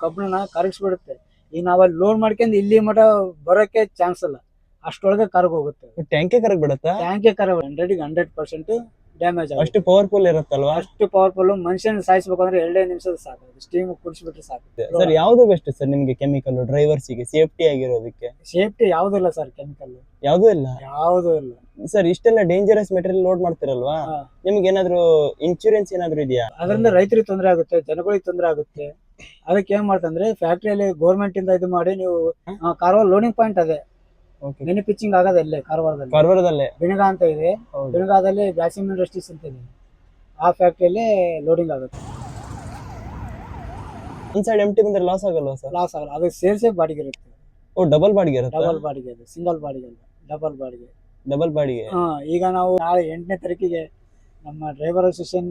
ಕಬ್ಬಣನ ಕರಗಿಸ್ಬಿಡುತ್ತೆ. ಈಗ ನಾವ್ ಅಲ್ಲಿ ಲೋಡ್ ಮಾಡ್ಕೊಂಡು ಇಲ್ಲಿ ಮಠ ಬರೋಕೆ ಚಾನ್ಸ್ ಇಲ್ಲ, ಅಷ್ಟೊಳಗೆ ಕರಗ್ ಹೋಗುತ್ತೆ. ಟ್ಯಾಂಕೆ ಕರಗ್ ಬಿಡತ್ತಾ? ಟ್ಯಾಂಕೆ ಕರಗ್ 100% ಡ್ಯಾಮೇಜ್ ಆಗುತ್ತೆ. ಅಷ್ಟು ಪವರ್ಫುಲ್ ಇರುತ್ತಲ್ವಾ? ಅಷ್ಟು ಪವರ್ಫುಲ್. ಮನುಷ್ಯನ ಸಾಯಿಸ್ಬೇಕಂದ್ರೆ 2 ನಿಮಿಷದ ಸಾಕು, ಸ್ಟೀಮ್ ಕುಡಿಸ್ಬಿಟ್ರೆ ಸಾಕು. ಸರ್ ಯಾವ್ದು ಬೆಸ್ಟ್ ಸರ್ ನಿಮ್ಗೆ ಕೆಮಿಕಲ್ ಡ್ರೈವರ್ಸಿಗೆ ಸೇಫ್ಟಿ ಆಗಿರೋದಕ್ಕೆ? ಸೇಫ್ಟಿ ಯಾವ್ದಿಲ್ಲ ಸರ್, ಕೆಮಿಕಲ್ ಯಾವ್ದು ಇಲ್ಲ. ಯಾವ್ದು ಇಲ್ಲ ಸರ್. ಇಷ್ಟೆಲ್ಲ ಡೇಂಜರಸ್ ಮೆಟೀರಿಯಲ್ ಲೋಡ್ ಮಾಡ್ತಿರಲ್ವಾ, ನಿಮ್ಗೆ ಏನಾದ್ರು ಇನ್ಶೂರೆನ್ಸ್ ಏನಾದ್ರು ಇದೆಯಾ? ಅದರಿಂದ ರೈತರಿಗೆ ತೊಂದರೆ ಆಗುತ್ತೆ, ಜನಗಳಿಗೆ ತೊಂದರೆ ಆಗುತ್ತೆ. ಅದಕ್ಕೆ ಏನ್ ಮಾಡ್ತಂದ್ರೆ ಫ್ಯಾಕ್ಟ್ರಿಯಲ್ಲಿ ಗೌರ್ಮೆಂಟ್ ಇಂದ ಇದು ಮಾಡಿ ನೀವು ಕಾರವಾರ ಲೋಡಿಂಗ್ ಪಾಯಿಂಟ್ ಅದೇ ಮಿನಿ ಪಿಚ್ಚಿಂಗ್ ಆಗೋದು ಅಲ್ಲೇ ಕಾರವಾರದಲ್ಲೇ ಬಿಣಗ ಅಂತ ಇದೆ. ಬಿಣಗಾದಲ್ಲಿ ಗ್ಯಾಸಿಮ್ ಇಂಡಸ್ಟ್ರೀಸ್ ಅಂತ ಇದೆ, ಆ ಫ್ಯಾಕ್ಟ್ರಿಯಲ್ಲಿ ಲೋಡಿಂಗ್ ಆಗುತ್ತೆ. ಒಂದ್ ಸೈಡ್ ಎಂಟಿ ಬಂದ್ರೆ ಲಾಸ್ ಆಗಲ್ವಾ ಸರ್? ಲಾಸ್ ಆಗಲ್ಲ, ಅದು ಸೇಲ್ಸೇ ಬಾಡಿಗೆ ಇರುತ್ತೆ. ಓ, ಡಬಲ್ ಬಾಡಿಗೆ ಇರುತ್ತೆ? ಡಬಲ್ ಬಾಡಿಗೆ, ಅದು ಸಿಂಗಲ್ ಬಾಡಿಗೆ ಅಲ್ಲ, ಡಬಲ್ ಬಾಡಿಗೆ. ಡಬಲ್ ಬಾಡಿಗೆ. ಈಗ ನಾವು ನಾಳೆ 8ನೇ ತಾರೀಕಿಗೆ ನಮ್ಮ ಡ್ರೈವರ್ ಅಸೋಸಿಯೇಷನ್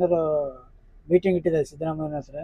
ಮೀಟಿಂಗ್ ಇಟ್ಟಿದ್ದಾರೆ ಸಿದ್ದರಾಮಯ್ಯ ಹತ್ರ.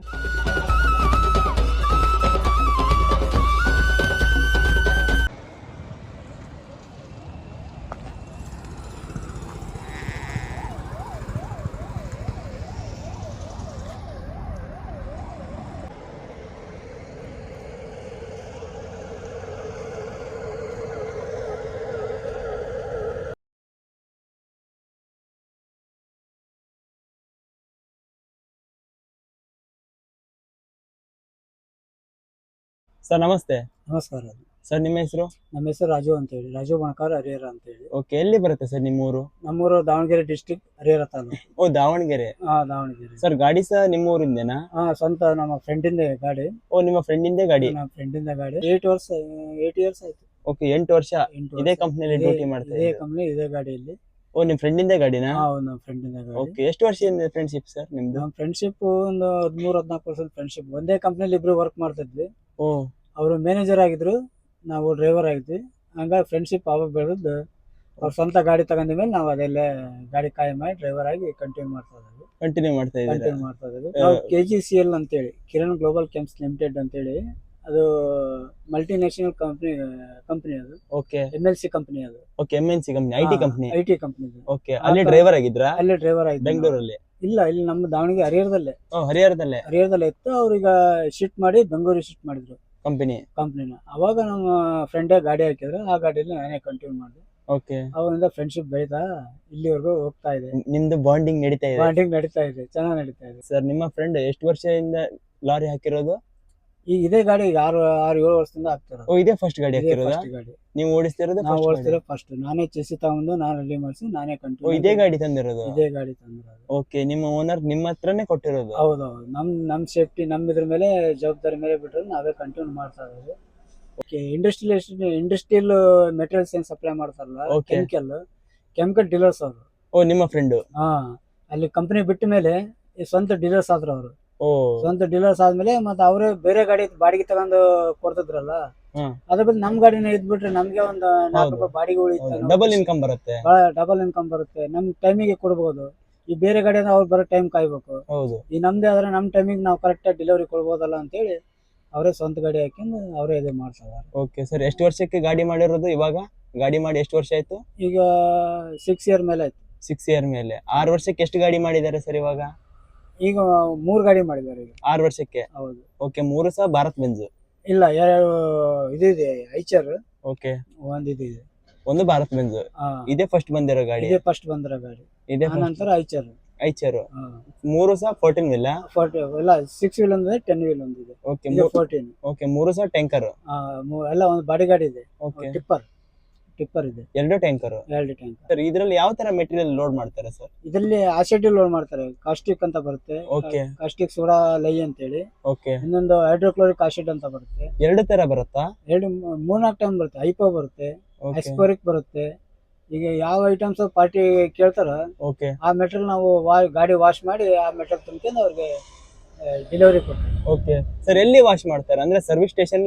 ಸರ್ ನಮಸ್ತೆ. ನಮಸ್ಕಾರ ಸರ್, ನಿಮ್ಮ ಹೆಸರು? ನಮ್ಮ ಹೆಸರು ರಾಜು ಅಂತ ಹೇಳಿ, ರಾಜು ಬಣಕಾರ್ ಹರಿಹರ ಅಂತ ಹೇಳಿ. ಓಕೆ, ಎಲ್ಲಿ ಬರುತ್ತೆ ಸರ್ ನಿಮ್ಮೂರು? ನಮ್ಮೂರು ದಾವಣಗೆರೆ ಡಿಸ್ಟ್ರಿಕ್ಟ್, ಹರಿಹರ ತಾಲೂಕು. ಓ, ದಾವಣಗೆರೆ. ದಾವಣಗೆರೆ ಸರ್, ಗಾಡಿ ಸಹ ನಿಮ್ಮ ಊರಿಂದೇನಾ? ಸ್ವಂತ ನಮ್ಮ ಫ್ರೆಂಡಿಂದ ಗಾಡಿ. ಓ, ನಿಮ್ಮ ಫ್ರೆಂಡಿಂದೇ ಗಾಡಿ? ನಮ್ಮ ಫ್ರೆಂಡಿಂದ ಗಾಡಿ. 8 ಇಯರ್ಸ್ ಆಯ್ತು. ಓಕೆ, 8 ವರ್ಷ ಇದೇ ಕಂಪ್ನಿಯಲ್ಲಿ ಡ್ಯೂಟಿ ಮಾಡ್ತಾ ಇದೇ ಕಂಪ್ನಿ, ಇದೇ ಗಾಡಿಯಲ್ಲಿ. ಓ, ನಿಮ್ ಫ್ರೆಂಡಿಂದೇ ಗಾಡಿನಾ? ನಮ್ಮ ಫ್ರೆಂಡಿಂದ ಗಾಡಿ. ಓಕೆ, ಎಷ್ಟು ವರ್ಷದಿಂದ ಫ್ರೆಂಡ್ಶಿಪ್ ಸರ್ ನಿಮ್ದು? ನಮ್ಮ ಫ್ರೆಂಡ್ಶಿಪ್ ಒಂದು 13-14 ವರ್ಷದ ಫ್ರೆಂಡ್ಶಿಪ್. ಒಂದೇ ಕಂಪ್ನಿಯಲ್ಲಿ ಇಬ್ರು ವರ್ಕ್ ಮಾಡ್ತಿದ್ವಿ. ಓ, ಅವರು ಮ್ಯಾನೇಜರ್ ಆಗಿದ್ರು, ನಾವು ಡ್ರೈವರ್ ಆಗಿದ್ವಿ. ಹಂಗಾಗಿ ಫ್ರೆಂಡ್ಶಿಪ್ ಆವಾಗ ಬೆಳೆದು ಅವ್ರ ಸ್ವಂತ ಗಾಡಿ ತಗೊಂಡಿದ್ಮೇಲೆ ನಾವು ಅದೆಲ್ಲೇ ಗಾಡಿ ಕಾಯಂ ಮಾಡಿ ಡ್ರೈವರ್ ಆಗಿ ಕಂಟಿನ್ಯೂ ಮಾಡ್ತಾ ಇದ್ದೀವಿ. ನಾವು KGCL ಅಂತೇಳಿ, ಕಿರಣ್ ಗ್ಲೋಬಲ್ ಕೆಮ್ಸ್ ಲಿಮಿಟೆಡ್ ಅಂತೇಳಿ, ಅದು ಮಲ್ಟಿ ನ್ಯಾಷನಲ್ ಕಂಪನಿ ಅದು. ಓಕೆ, MNC ಕಂಪನಿ ಅದು. Okay, MNC company, IT company. Okay, ಅಲ್ಲಿ ಡ್ರೈವರ್ ಆಗಿದ್ರಾ? ಅಲ್ಲೇ ಡ್ರೈವರ್ ಆಗಿದ್ದೆ ಬೆಂಗಳೂರಲ್ಲಿ? ಇಲ್ಲ, ಇಲ್ಲಿ ನಮ್ಮ ದಾವಣಗೆರೆ ಹರಿಹರದಲ್ಲೇ. ಹರಿಹರದಲ್ಲೇ ಇತ್ತು. ಅವ್ರೀಗ ಶಿಫ್ಟ್ ಮಾಡಿ ಬೆಂಗಳೂರಿಗೆ ಶಿಫ್ಟ್ ಮಾಡಿದ್ರು ಕಂಪ್ನಿನ. ಅವಾಗ ನಮ್ಮ ಫ್ರೆಂಡೇ ಗಾಡಿ ಹಾಕಿದ್ರು, ಆ ಗಾಡಿಯಲ್ಲಿ ನಾನೇ ಕಂಟಿನ್ಯೂ ಮಾಡಿದೆ. ಓಕೆ, ಅವರಿಂದ ಫ್ರೆಂಡ್ಶಿಪ್ ಬೆಳೀತಾ ಇಲ್ಲಿವರೆಗೂ ಹೋಗ್ತಾ ಇದೆ. ನಿಮ್ದು ಬಾಂಡಿಂಗ್ ನಡೀತಾ ಇದೆ, ಚೆನ್ನಾಗಿ ನಡೀತಾ ಇದೆ. ಸರ್, ನಿಮ್ಮ ಫ್ರೆಂಡ್ ಎಷ್ಟು ವರ್ಷದಿಂದ ಲಾರಿ ಹಾಕಿರೋದು? ಈಗ ಇದೇ ಗಾಡಿ 6-7 ವರ್ಷದಿಂದ ಹಾಕ್ತಿರೋದು. ಓ, ಇದೇ ಫಸ್ಟ್ ಗಾಡಿ ಹಾಕಿರೋದಾ? ಗಾಡಿ ನೀವು ಓಡಿಸ್ತಿರೋದು? ನಾವು ಓಡಿಸ್ತಿರೋ ಫಸ್ಟ್. ನಾನೇ ಚೆಸಿ ತಗೊಂಡು ನಾನು ರೆಡಿ ಮಾಡಿಸಿ ನಾನೇ ಕಂಟಿನ್ಯೂ. ಇದೇ ಗಾಡಿ ತಂದಿರೋದು? ಇದೇ ಗಾಡಿ ತಂದಿರೋದು. ಓಕೆ, ನಿಮ್ಮ ಓನರ್ ನಿಮ್ಮ ಹತ್ರನೇ ಕೊಟ್ಟಿರೋದು? ಹೌದೌದು. ನಮ್ ಸೇಫ್ಟಿ, ಇದ್ರ ಮೇಲೆ ಜವಾಬ್ದಾರಿ ಮೇಲೆ ಬಿಟ್ಟರೆ ನಾವೇ ಕಂಟಿನ್ಯೂ ಮಾಡ್ತಾ ಇರೋದು. ಓಕೆ, ಇಂಡಸ್ಟ್ರಿಯಲ್ ಮೆಟೀರಿಯಲ್ಸ್ ಏನ್ ಸಪ್ಲೈ ಮಾಡ್ತಾರಲ್ಲ, ಕೆಮಿಕಲ್ ಡೀಲರ್ಸ್ ಅವರು. ಓ, ನಿಮ್ಮ ಫ್ರೆಂಡ್? ಅಲ್ಲಿ ಕಂಪನಿ ಬಿಟ್ಟ ಮೇಲೆ ಸ್ವಂತ ಡೀಲರ್ಸ್ ಆದ್ರು ಅವರು. ಓ, ಸ್ವಂತ ಡೀಲರ್ಸ್ ಆದ್ಮೇಲೆ ಮತ್ತೆ ಅವರೇ ಬೇರೆ ಗಾಡಿ ಬಾಡಿಗೆ ತಗೊಂಡು ಕೊಡ್ತಿದ್ರಲ್ಲ, ಅದ್ರ ಬದಲು ನಮ್ ಗಾಡಿನ ಇದ್ಬಿಟ್ರೆ ನಮ್ಗೆ ಒಂದು 4 ರೂಪಾಯಿ ಬಾಡಿಗೆ ಉಳಿಯುತ್ತೆ. ಡಬಲ್ ಇನ್ಕಮ್ ಬರುತ್ತೆ. ನಮ್ ಟೈಮಿಗೆ ಕೊಡ್ಬೋದು. ಈ ಬೇರೆ ಗಾಡಿ ಅವ್ರು ಬರೋ ಟೈಮ್ ಕಾಯ್ಬೇಕು. ಈ ನಮ್ದೇ ಆದ್ರೆ ನಮ್ ಟೈಮಿಗೆ ನಾವು ಕರೆಕ್ಟ್ ಆಗಿ ಡೆಲಿವರಿ ಕೊಡ್ಬೋದಲ್ಲ ಅಂತ ಹೇಳಿ ಅವರೇ ಸ್ವಂತ ಗಾಡಿ ಹಾಕೊಂಡು ಅವರೇ ಇದು ಮಾಡ್ತಾರೆ. ಓಕೆ ಸರ್, ಎಷ್ಟು ವರ್ಷಕ್ಕೆ ಗಾಡಿ ಮಾಡಿರೋದು? ಇವಾಗ ಗಾಡಿ ಮಾಡಿ ಎಷ್ಟು ವರ್ಷ ಆಯ್ತು? ಈಗ 6 ಇಯರ್ ಮೇಲೆ ಆಯ್ತು. 6 ಇಯರ್ ಮೇಲೆ. 6 ವರ್ಷಕ್ಕೆ ಎಷ್ಟು ಗಾಡಿ ಮಾಡಿದ್ದಾರೆ ಸರ್ ಇವಾಗ? ಈಗ 3 ಗಾಡಿ ಮಾಡಿದ್ದಾರೆ ಈಗ 6 ವರ್ಷಕ್ಕೆ. ಹೌದು. ಓಕೆ, 3 ಸಹ ಭಾರತ್ ಬೆಂಜ್? ಇಲ್ಲ, 2 ಇದೆ ಐಚರ್. ಓಕೆ, ಒಂದಿದೆ. ಒಂದು ಭಾರತ್ ಬೆಂಜ್. ಇದೇ ಫಸ್ಟ್ ಬಂದಿರೋ ಗಾಡಿ? ಇದೇ ಫಸ್ಟ್ ಬಂದಿರೋ ಗಾಡಿ. ಇದೇ ನಂತರ ಐಚರ್. 3 ಸಹ 14 ವೀಲ್? ಇಲ್ಲ, 6 ವೀಲ್ ಒಂದಿದೆ, 10 ವೀಲ್ ಒಂದಿದೆ. ಓಕೆ, 14. ಓಕೆ, 3 ಸಹ ಟ್ಯಾಂಕರ್? ಎಲ್ಲ ಒಂದು ಬಾಡಿ ಗಾಡಿ ಇದೆ. ಓಕೆ, ಟಿಪ್ಪರ್ ಇದೆ. 2 ಟ್ಯಾಂಕರ್? 2 ಟ್ಯಾಂಕರ್. ಸರ್, ಇದರಲ್ಲಿ ಯಾವ ತರ ಮೆಟೀರಿಯಲ್ ಲೋಡ್ ಮಾಡ್ತಾರೆ ಸರ್? ಇದರಲ್ಲಿ ಆಸಿಡ್ ಲೋಡ್ ಮಾಡ್ತಾರೆ. ಕಾಸ್ಟಿಕ್ ಅಂತ ಬರುತ್ತೆ. ಓಕೆ, ಕಾಸ್ಟಿಕ್ ಸೋಡಾ ಲೈ ಅಂತ ಹೇಳಿ. ಓಕೆ, ಇನ್ನೊಂದು ಹೈಡ್ರೋಕ್ಲೋರಿಕ್ ಆಸಿಡ್ ಅಂತ ಬರುತ್ತೆ. 2 ತರ ಬರುತ್ತಾ? 3-4 ಟೈಮ್ ಬರುತ್ತೆ. ಐಪೋ ಬರುತ್ತೆ, ಎಕ್ಸ್ಪೋರಿಕ್ ಬರುತ್ತೆ. ಈಗ ಯಾವ ಐಟಮ್ಸ್ ಪಾರ್ಟಿ ಕೇಳ್ತಾರ, ಓಕೆ, ಆ ಮೆಟೀರಿಯಲ್ ನಾವು ಗಾಡಿ ವಾಶ್ ಮಾಡಿ ಆ ಮೆಟೀರಿಯಲ್ ತುಂಬಿಕೊಂಡು ಅವ್ರಿಗೆ ಡೆಲಿವರಿ ಕೊಡ್ತೀವಿ. ಓಕೆ ಸರ್, ಎಲ್ಲಿ ವಾಶ್ ಮಾಡ್ತಾರೆ? ಅಂದ್ರೆ service station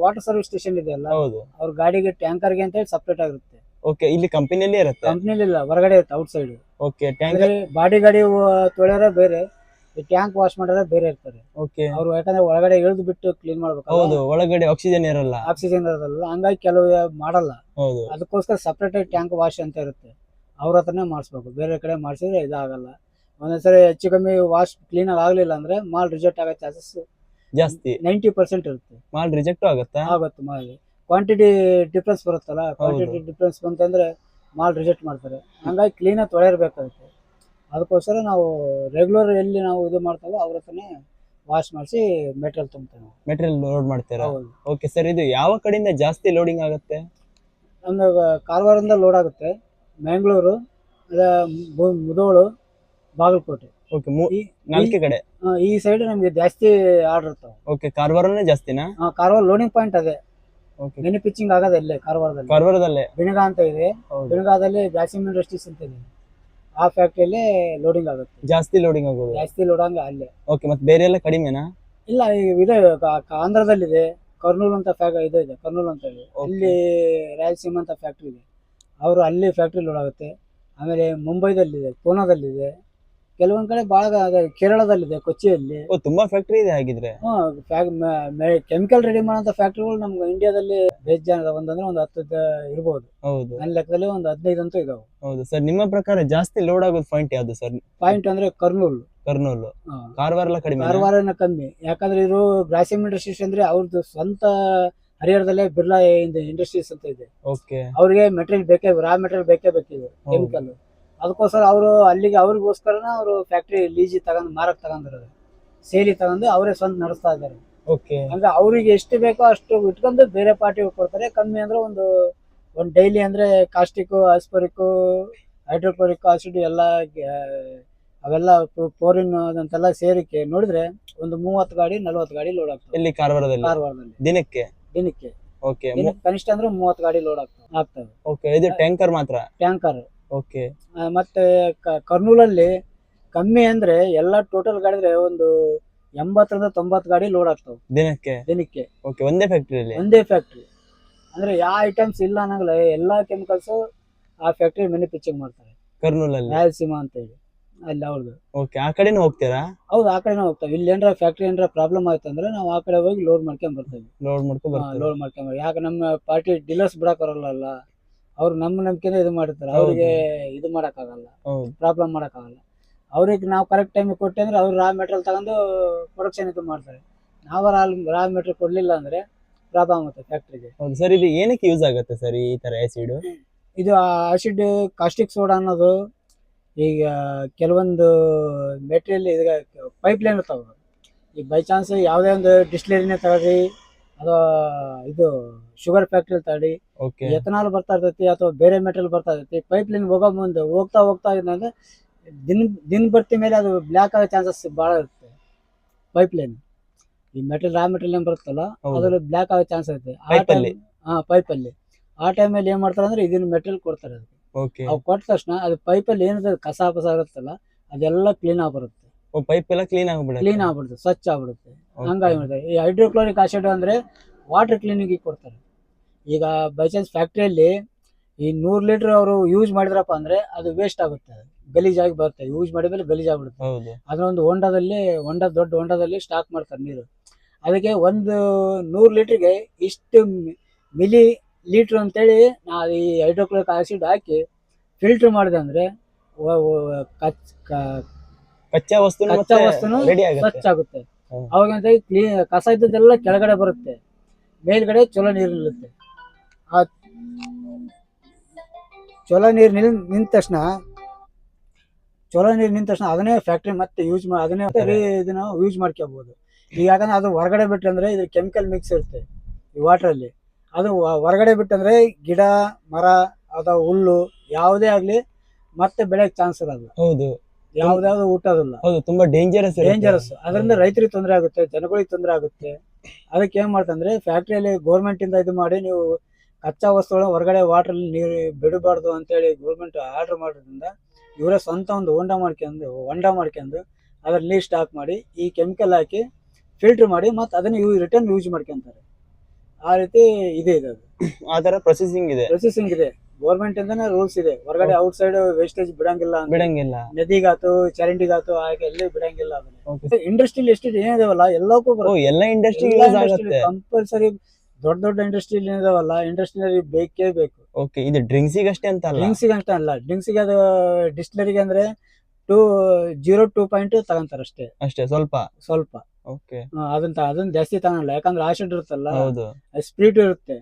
water service station ಇದೆ ಅಲ್ಲ, ಹೌದು. ಅವ್ರ ಗಾಡಿಗೆ ಟ್ಯಾಂಕರ್ಗೆ ಅಂತ ಹೇಳಿ ಸಪರೇಟ್ ಆಗಿರುತ್ತೆ. ಓಕೆ, ಇಲ್ಲಿ ಕಂಪನಿಯಲ್ಲಿ ಇರುತ್ತೆ? ಕಂಪನಿಲಿ ಇಲ್ಲ, ಹೊರಗಡೆ ಇರುತ್ತೆ, out side. Okay, tanker body ಗಾಡಿ ತೊಳೆಯೋರ ಬೇರೆ, ಟ್ಯಾಂಕ್ ವಾಶ್ ಮಾಡೋರ ಬೇರೆ ಇರ್ತಾರೆ. ಓಕೆ, ಅವ್ರು ಯಾಕಂದ್ರೆ ಒಳಗಡೆ ಇಳಿದು ಬಿಟ್ಟು ಕ್ಲೀನ್ ಮಾಡ್ಬೇಕು. ಹೌದು, ಒಳಗಡೆ ಆಕ್ಸಿಜನ್ ಇರಲ್ಲ ಹಂಗಾಗಿ ಕೆಲವು ಮಾಡಲ್ಲ. ಹೌದು, ಅದಕ್ಕೋಸ್ಕರ ಸಪರೇಟ್ ಆಗಿ ಟ್ಯಾಂಕ್ ವಾಶ್ ಅಂತ ಇರುತ್ತೆ, ಅವ್ರ ಹತ್ರನೇ ಮಾಡಿಸ್ಬೇಕು. ಬೇರೆ ಕಡೆ ಮಾಡಿಸಿದ್ರೆ ಇದಾಗಲ್ಲ. ಒಂದೊಂದ್ಸರಿ ಹೆಚ್ಚು ಕಮ್ಮಿ ವಾಶ್ ಕ್ಲೀನ್ ಆಗಿ ಆಗ್ಲಿಲ್ಲ ಅಂದ್ರೆ ಮಾಲ್ ರಿಜೆಕ್ಟ್ ಆಗೋ ಚಾನ್ಸಸ್ ಜಾಸ್ತಿ 90% ಇರುತ್ತೆ. ಮಾಲ್ ರಿಜೆಕ್ಟ್ ಆಗುತ್ತಾ? ಆಗುತ್ತೆ ಮಾಲ್ ಕ್ವಾಂಟಿಟಿ ಡಿಫ್ರೆನ್ಸ್ ಬರುತ್ತಲ್ಲ, ಕ್ವಾಂಟಿಟಿ ಡಿಫ್ರೆನ್ಸ್ ಬಂತಂದ್ರೆ ಮಾಲ್ ರಿಜೆಕ್ಟ್ ಮಾಡ್ತಾರೆ. ಹಂಗಾಗಿ ಕ್ಲೀನಾಗಿ ತೊಳೆಯಿರ್ಬೇಕಾಗುತ್ತೆ. ಅದಕ್ಕೋಸ್ಕರ ನಾವು ರೆಗ್ಯುಲರ್ ಎಲ್ಲಿ ನಾವು ಇದು ಮಾಡ್ತಾವೋ ಅವ್ರ ಹತ್ರನೇ ವಾಶ್ ಮಾಡಿಸಿ ಮೆಟೀರಿಯಲ್ ತುಂಬ್ತೇವೆ ನಾವು. ಮೆಟೀರಿಯಲ್ ಲೋಡ್ ಮಾಡ್ತೀರಾ? ಹೌದು. ಓಕೆ ಸರ್, ಇದು ಯಾವ ಕಡೆಯಿಂದ ಜಾಸ್ತಿ ಲೋಡಿಂಗ್ ಆಗುತ್ತೆ? ನಮ್ದು ಕಾರವಾರದಿಂದ ಲೋಡ್ ಆಗುತ್ತೆ, ಮ್ಯಾಂಗ್ಳೂರು, ಮುಧೋಳು, ಬಾಗಲಕೋಟೆ. ಓಕೆ, ಈ- ನಾಲ್ಕೇ ಕಡೆ. ಈ ಸೈಡ್ ನಮ್ಗೆ ಜಾಸ್ತಿ ಆರ್ಡರ್ ಇರ್ತಾವೆ. ಓಕೆ, ಕಾರವಾರನೇ ಜಾಸ್ತಿನಾ? ಕಾರವಾರ ಲೋಡಿಂಗ್ ಪಾಯಿಂಟ್ ಅದೇ. ಓಕೆ, ಮಿನಿ ಪಿಚ್ಚಿಂಗ್ ಆಗೋದು ಇಲ್ಲೇ ಕಾರವಾರದಲ್ಲಿ. ಕಾರವಾರದಲ್ಲೇ. ಬಿಣಗ ಅಂತ ಇದೆ, ಹೌದು, ಬಿಣಗಾದಲ್ಲಿ ಜಾಸಿಮ್ ಇಂಡಸ್ಟ್ರೀಸ್ ಅಂತ ಇದೆ. ಆ ಫ್ಯಾಕ್ಟ್ರಿಯಲ್ಲಿ ಲೋಡಿಂಗ್ ಆಗುತ್ತೆ. ಜಾಸ್ತಿ ಲೋಡಿಂಗ್ ಆಗೋದು. ಜಾಸ್ತಿ ಲೋಡ್ ಹಂಗ ಅಲ್ಲೇ. ಓಕೆ, ಮತ್ತೆ ಬೇರೆ ಎಲ್ಲ ಕಡಿಮೆನಾ? ಇಲ್ಲ, ಇದೆ ಆಂಧ್ರದಲ್ಲಿದೆ, ಕರ್ನೂಲ್ ಅಂತ ಇದು ಇದೆ, ಕರ್ನೂಲ್ ಅಂತ ಇದೆ. Okay. ಅಲ್ಲಿ ರಾಯಲಸೀಮಾ ಅಂತ ಫ್ಯಾಕ್ಟ್ರಿ ಇದೆ, ಅವರು ಅಲ್ಲಿ ಫ್ಯಾಕ್ಟ್ರಿ ಲೋಡ್ ಆಗುತ್ತೆ. ಆಮೇಲೆ ಮುಂಬೈದಲ್ಲಿದೆ, ಪೂನಾದಲ್ಲಿದೆ, ಕೆಲವೊಂದ್ ಕಡೆ ಭಾಳ ಕೇರಳದಲ್ಲಿದೆ, ಕೊಚ್ಚಿಯಲ್ಲಿ. ಓ, ತುಂಬಾ ಫ್ಯಾಕ್ಟ್ರಿ ಇದೆ ಹಾಗಿದ್ರೆ. ಕೆಮಿಕಲ್ ರೆಡಿ ಮಾಡೋಂಥ ಫ್ಯಾಕ್ಟ್ರಿಗಳು ನಮ್ಗೆ ಇಂಡಿಯಾದಲ್ಲಿ ಬೇಜಾನ್ ಒಂದಂದ್ರೆ ಒಂದು 10 ಇರ್ಬೋದು. ಹೌದು, ನನ್ನ ಲೆಕ್ಕದಲ್ಲಿ ಒಂದು 15 ಅಂತೂ ಇದಾವೆ. ಹೌದು ಸರ್. ನಿಮ್ಮ ಪ್ರಕಾರ ಜಾಸ್ತಿ ಲೋಡ್ ಆಗೋದು ಪಾಯಿಂಟ್ ಯಾವ್ದು ಸರ್? ಪಾಯಿಂಟ್ ಅಂದ್ರೆ ಕರ್ನೂಲ್, ಕರ್ನೂಲ್. ಕಾರವಾರ ಎಲ್ಲ ಕಡಿಮೆ? ಕಾರವಾರನ ಕಮ್ಮಿ. ಯಾಕಂದ್ರೆ ಇದು ಗ್ರಾಸಿಮ್ ಇಂಡಸ್ಟ್ರೀಸ್ ಅಂದ್ರೆ ಅವ್ರದ್ದು ಸ್ವಂತ ಹರಿಹರದಲ್ಲೇ ಬಿರ್ಲಾ ಇಂಡಸ್ಟ್ರೀಸ್ ಅಂತ ಇದೆ. ಓಕೆ, ಅವ್ರಿಗೆ ಮೆಟೀರಿಯಲ್ ಬೇಕೇ, ರಾ ಮೆಟೀರಿಯಲ್ ಬೇಕೇ ಬೇಕಿದೆ, ಕೆಮಿಕಲ್. ಅದಕ್ಕೋಸ್ಕರ ಅವರು ಅಲ್ಲಿಗೆ ಅವ್ರಿಗೋಸ್ಕರನ ಅವರು ಫ್ಯಾಕ್ಟ್ರಿ ಲೀಜಿ ತಗೊಂಡು ಮಾರಕ್ ತಗೊಂಡಿರೋದು, ಸೇಲಿ ತಗೊಂಡು ಅವರೇ ಸ್ವಂತ ನಡೆಸ್ತಾ ಇದ್ದಾರೆ. ಓಕೆ, ಅಂದ್ರೆ ಅವ್ರಿಗೆ ಎಷ್ಟು ಬೇಕೋ ಅಷ್ಟು ಇಟ್ಕೊಂಡು ಬೇರೆ ಪಾರ್ಟಿ ಕೊಡ್ತಾರೆ. ಕಮ್ಮಿ ಅಂದ್ರೆ ಒಂದು ಡೈಲಿ ಅಂದ್ರೆ ಕಾಸ್ಟಿಕ್, ಆಸ್ಪರಿಕ್, ಹೈಡ್ರೋಕ್ಲೋರಿಕ್ ಆಸಿಡ್ ಎಲ್ಲ ಅವೆಲ್ಲ ಪೋರಿನ್ ಅದಂತೆಲ್ಲ ಸೇರಿಕೆ ನೋಡಿದ್ರೆ ಒಂದು 30 ಗಾಡಿ 40 ಗಾಡಿ ಲೋಡ್ ಆಗ್ತವೆ ಇಲ್ಲಿ ಕಾರವಾರದಲ್ಲಿ ಕಾರವಾರದಲ್ಲಿ ದಿನಕ್ಕೆ. ದಿನಕ್ಕೆ. ಓಕೆ, ಕನಿಷ್ಠ ಅಂದ್ರೆ 30 ಗಾಡಿ ಲೋಡ್ ಆಗ್ತವೆ. ಓಕೆ, ಇದು ಟ್ಯಾಂಕರ್ ಮಾತ್ರ? ಟ್ಯಾಂಕರ್. ಓಕೆ, ಮತ್ತೆ ಕರ್ನೂಲಲ್ಲಿ ಕಮ್ಮಿ ಅಂದ್ರೆ ಎಲ್ಲ ಟೋಟಲ್ ಗಾಡಿದ್ರೆ ಒಂದು 80 ರಿಂದ 90 ಗಾಡಿ ಲೋಡ್ ಆಗ್ತಾವೆ ದಿನಕ್ಕೆ. ಓಕೆ, ಒಂದೇ ಫ್ಯಾಕ್ಟ್ರಿಯಲ್ಲಿ? ಒಂದೇ ಫ್ಯಾಕ್ಟ್ರಿ. ಅಂದ್ರೆ ಯಾವ ಐಟಮ್ಸ್ ಇಲ್ಲ ಅನ್ನಂಗಿಲ್ಲ, ಎಲ್ಲಾ ಕೆಮಿಕಲ್ಸ್ ಆ ಫ್ಯಾಕ್ಟ್ರಿ ಮ್ಯಾನುಫ್ಯಾಕ್ಚರಿಂಗ್ ಮಾಡ್ತಾರೆ ಕರ್ನೂಲಲ್ಲಿ, ರಾಯಲಸೀಮಾ ಅಂತ ಹೇಳಿ ಅಲ್ಲಿ ಅವ್ರದ್ದು. ಓಕೆ, ಆ ಕಡೆನೂ ಹೋಗ್ತೀರಾ? ಹೌದು, ಆ ಕಡೆನೇ ಹೋಗ್ತಾವೆ. ಇಲ್ಲಿ ಏನಾರ ಫ್ಯಾಕ್ಟ್ರಿ ಏನಾರ ಪ್ರಾಬ್ಲಮ್ ಆಯ್ತು ಅಂದ್ರೆ ನಾವು ಆ ಕಡೆ ಹೋಗಿ ಲೋಡ್ ಮಾಡ್ಕೊಂಡ್ ಬರ್ತೇವೆ. ಲೋಡ್ ಮಾಡ್ಕೊಂಡು ಬರ್ತೀರಾ? ಲೋಡ್ ಮಾಡ್ಕೊಂಡ್ ಯಾಕೆ ನಮ್ಮ ಪಾರ್ಟಿ ಡೀಲರ್ಸ್ ಬಿಡಕ್ ಬರಲ್ಲ, ಅವ್ರು ನಮ್ಮ ನಂಬಿಕೆನೇ ಇದು ಮಾಡಿರ್ತಾರೆ. ಅವ್ರಿಗೆ ಇದು ಮಾಡಕ್ಕಾಗಲ್ಲ, ಹೌದು, ಪ್ರಾಬ್ಲಮ್ ಮಾಡಕ್ಕಾಗಲ್ಲ. ಅವ್ರಿಗೆ ನಾವು ಕರೆಕ್ಟ್ ಟೈಮಿಗೆ ಕೊಟ್ಟೆ ಅಂದ್ರೆ ಅವ್ರು ರಾ ಮೆಟೀರಿಯಲ್ ತಗೊಂಡು ಪ್ರೊಡಕ್ಷನ್ ಇದು ಮಾಡ್ತಾರೆ. ನಾವು ರಾ ಮೆಟೀರಿಯಲ್ ಕೊಡ್ಲಿಲ್ಲ ಅಂದ್ರೆ ಪ್ರಾಬ್ಲಮ್ ಆಗುತ್ತೆ ಫ್ಯಾಕ್ಟ್ರಿಗೆ. ಹೌದು ಸರ್. ಇದು ಏನಕ್ಕೆ ಯೂಸ್ ಆಗುತ್ತೆ ಸರ್ ಈ ತರ ಆಸಿಡ್? ಇದು ಆಸಿಡ್ ಕಾಸ್ಟಿಕ್ ಸೋಡಾ ಅನ್ನೋದು ಈಗ ಕೆಲವೊಂದು ಮೆಟೀರಿಯಲ್ ಈಗ ಪೈಪ್ ಲೈನ್ ಇರ್ತಾವೆ. ಈಗ ಬೈ ಚಾನ್ಸ್ ಯಾವುದೇ ಒಂದು ಡಿಸ್ಟಿಲರಿನೇ ತಗೊಳ್ಳಿ ಅಥವಾ ಇದು ಶುಗರ್ ಫ್ಯಾಕ್ಟ್ರಿ ತಗೊಳ್ಳಿ, ಓಕೆ, ಎಥನಾಲ್ ಬರ್ತಾ ಇರ್ತೈತಿ ಅಥವಾ ಬೇರೆ ಮೆಟೀರಿಯಲ್ ಬರ್ತಾ ಇರ್ತೈತಿ. ಪೈಪ್ ಲೈನ್ ಹೋಗೋ ಮುಂದೆ ಹೋಗ್ತಾ ಇದ್ದಂದ್ರೆ ದಿನ ಬರ್ತಿ ಮೇಲೆ ಅದು ಬ್ಲ್ಯಾಕ್ ಆಗೋ ಚಾನ್ಸಸ್ ಭಾಳ ಇರುತ್ತೆ. ಪೈಪ್ ಲೈನ್ ಈ ಮೆಟೀರಿಯಲ್ ರಾ ಮೆಟೀರಿಯಲ್ ಏನ್ ಬರುತ್ತಲ್ಲ ಅದ್ರಲ್ಲಿ ಬ್ಲ್ಯಾಕ್ ಆಗೋ ಚಾನ್ಸ್ ಇರುತ್ತೆ ಪೈಪಲ್ಲಿ. ಆ ಟೈಮಲ್ಲಿ ಏನ್ ಮಾಡ್ತಾರೆ ಅಂದ್ರೆ ಇದನ್ನ ಮೆಟೀರಿಯಲ್ ಕೊಡ್ತಾರೆ. ಅದಕ್ಕೆ ಓಕೆ, ಅವು ಕೊಟ್ಟ ತಕ್ಷಣ ಅದು ಪೈಪಲ್ಲಿ ಏನಿದೆ ಕಸ ಇರುತ್ತಲ್ಲ ಅದೆಲ್ಲ ಕ್ಲೀನ್ ಆಗ್ಬರುತ್ತೆ. ಪೈಪ್ ಎಲ್ಲ ಕ್ಲೀನ್ ಆಗ್ಬಿಡುತ್ತೆ, ಸ್ವಚ್ಛ ಆಗ್ಬಿಡುತ್ತೆ. ಹಂಗಾಗಿ ಮಾಡ್ತಾರೆ. ಈ ಹೈಡ್ರೋಕ್ಲೋರಿಕ್ ಆಸಿಡ್ ಅಂದ್ರೆ ವಾಟರ್ ಕ್ಲೀನಿಂಗ್ ಕೊಡ್ತಾರೆ. ಈಗ ಬೈ ಚಾನ್ಸ್ ಫ್ಯಾಕ್ಟ್ರಿಯಲ್ಲಿ ಈ 100 ಲೀಟರ್ ಅವರು ಯೂಸ್ ಮಾಡಿದ್ರಪ್ಪ ಅಂದ್ರೆ ಅದು ವೇಸ್ಟ್ ಆಗುತ್ತೆ, ಗಲೀಜಾಗಿ ಬರುತ್ತೆ. ಯೂಸ್ ಮಾಡಿದ್ಮೇಲೆ ಗಲೀಜಾಗ್ಬಿಡುತ್ತೆ. ಅದನ್ನೊಂದು ದೊಡ್ಡ ಹೊಂಡದಲ್ಲಿ ಸ್ಟಾಕ್ ಮಾಡ್ತಾರೆ ನೀರು. ಅದಕ್ಕೆ ಒಂದು 100 ಲೀಟರ್ಗೆ ಇಷ್ಟು ಮಿಲಿ ಲೀಟರ್ ಅಂತೇಳಿ ನಾವು ಈ ಹೈಡ್ರೋಕ್ಲೋರಿಕ್ ಆಸಿಡ್ ಹಾಕಿ ಫಿಲ್ಟರ್ ಮಾಡಿದೆ ಅಂದ್ರೆ ಕಚ್ಚಾ ವಸ್ತುನು ರೆಡಿ ಸ್ವಚ್ಛ ಆಗುತ್ತೆ. ಅವಾಗ ಕಸ ಇದ್ದದೆಲ್ಲ ಕೆಳಗಡೆ ಬರುತ್ತೆ, ಮೇಲ್ಗಡೆ ಚಲೋ ನೀರು ನಿಲ್ಲುತ್ತೆ. ಆ ಚಲೋ ನೀರು ನಿಂತ ತಕ್ಷಣ ಅದನ್ನೇ ಫ್ಯಾಕ್ಟ್ರಿ ಮತ್ತೆ ಇದನ್ನ ಯೂಸ್ ಮಾಡ್ಕೋಬಹುದು. ಈಗ ಯಾಕಂದ್ರೆ ಅದು ಹೊರಗಡೆ ಬಿಟ್ಟಂದ್ರೆ ಇದ್ರ ಕೆಮಿಕಲ್ ಮಿಕ್ಸ್ ಇರುತ್ತೆ ಈ ವಾಟರ್ ಅಲ್ಲಿ. ಅದು ಹೊರಗಡೆ ಬಿಟ್ಟಂದ್ರೆ ಗಿಡ ಮರ ಅಥವಾ ಹುಲ್ಲು ಯಾವುದೇ ಆಗ್ಲಿ ಮತ್ತೆ ಬೆಳೆಯಕ್ ಚಾನ್ಸ್ ಇರಲ್ಲ. ಹೌದು, ಯಾವ್ದಾವ್ದು ಊಟದಿಲ್ಲ. ಹೌದು, ತುಂಬಾ ಡೇಂಜರಸ್. ಅದರಿಂದ ರೈತರಿಗೆ ತೊಂದರೆ ಆಗುತ್ತೆ, ಜನಗಳಿಗೆ ತೊಂದರೆ ಆಗುತ್ತೆ. ಅದಕ್ಕೆ ಏನ್ ಮಾಡ್ತಂದ್ರೆ ಫ್ಯಾಕ್ಟ್ರಿಯಲ್ಲಿ ಗೌರ್ಮೆಂಟ್ ಇಂದ ಇದು ಮಾಡಿ ನೀವು ಕಚ್ಚಾ ವಸ್ತುಗಳ ಹೊರಗಡೆ ವಾಟರ್ ನೀರು ಬಿಡಬಾರ್ದು ಅಂತೇಳಿ ಗೌರ್ಮೆಂಟ್ ಆರ್ಡರ್ ಮಾಡೋದ್ರಿಂದ ಇವರೇ ಸ್ವಂತ ಒಂದು ಹೊಂಡ ಮಾಡ್ಕೊಂಡು ಅದ್ರ ನೀರು ಸ್ಟಾಕ್ ಮಾಡಿ ಈ ಕೆಮಿಕಲ್ ಹಾಕಿ ಫಿಲ್ಟರ್ ಮಾಡಿ ಮತ್ತೆ ಅದನ್ನ ರಿಟರ್ನ್ ಯೂಸ್ ಮಾಡ್ಕೊಂತಾರೆ. ಆ ರೀತಿ ಇದೆ. ಅದು ಆ ತರ ಪ್ರೊಸೆಸಿಂಗ್ ಇದೆ. ಗೌರ್ಮೆಂಟ್ ಇಂದಾನೆ ರೂಲ್ಸ್ ಇದೆ. ಹೊರಗಡೆ ಔಟ್ ಸೈಡ್ ವೇಸ್ಟೇಜ್ ಬಿಡಂಗಿಲ್ಲ, ನದಿಗಾತು ಚರಂಡಿಗಾತು ಹಾಗೆ ಎಲ್ಲಿ ಬಿಡಂಗಿಲ್ಲ. ಇಂಡಸ್ಟ್ರಿಯಲ್ ಎಸ್ಟೇಟ್ ಏನಿದಾವಲ್ಲ ಎಲ್ಲಕ್ಕೂ ಕಂಪಲ್ಸರಿ. ದೊಡ್ಡ ಇಂಡಸ್ಟ್ರಿ ಏನಿದಾವಲ್ಲ ಇಂಡಸ್ಟ್ರಿಯಲ್ಲಿ ಬೇಕೇ ಬೇಕು. ಓಕೆ, ಇದು ಡ್ರಿಂಕ್ಸಿಗೆ ಅಷ್ಟೇ ಅಂತ ಅಲ್ಲ. ಡ್ರಿಂಕ್ಸಿಗೆ ಅದು ಡಿಸ್ಟಿಲರಿಗೆ ಅಂದ್ರೆ 0.2 ತಗೊಂತಾರೆ ಅಷ್ಟೇ, ಸ್ವಲ್ಪ ಓಕೆ. ಅದನ್ನ ಜಾಸ್ತಿ ತಗೊಳಲ್ಲ, ಯಾಕಂದ್ರೆ ಆಸಿಡ್ ಇರುತ್ತಲ್ಲ, ಹೌದು. ಸ್ಪೀಡ್ ಇರುತ್ತೆ,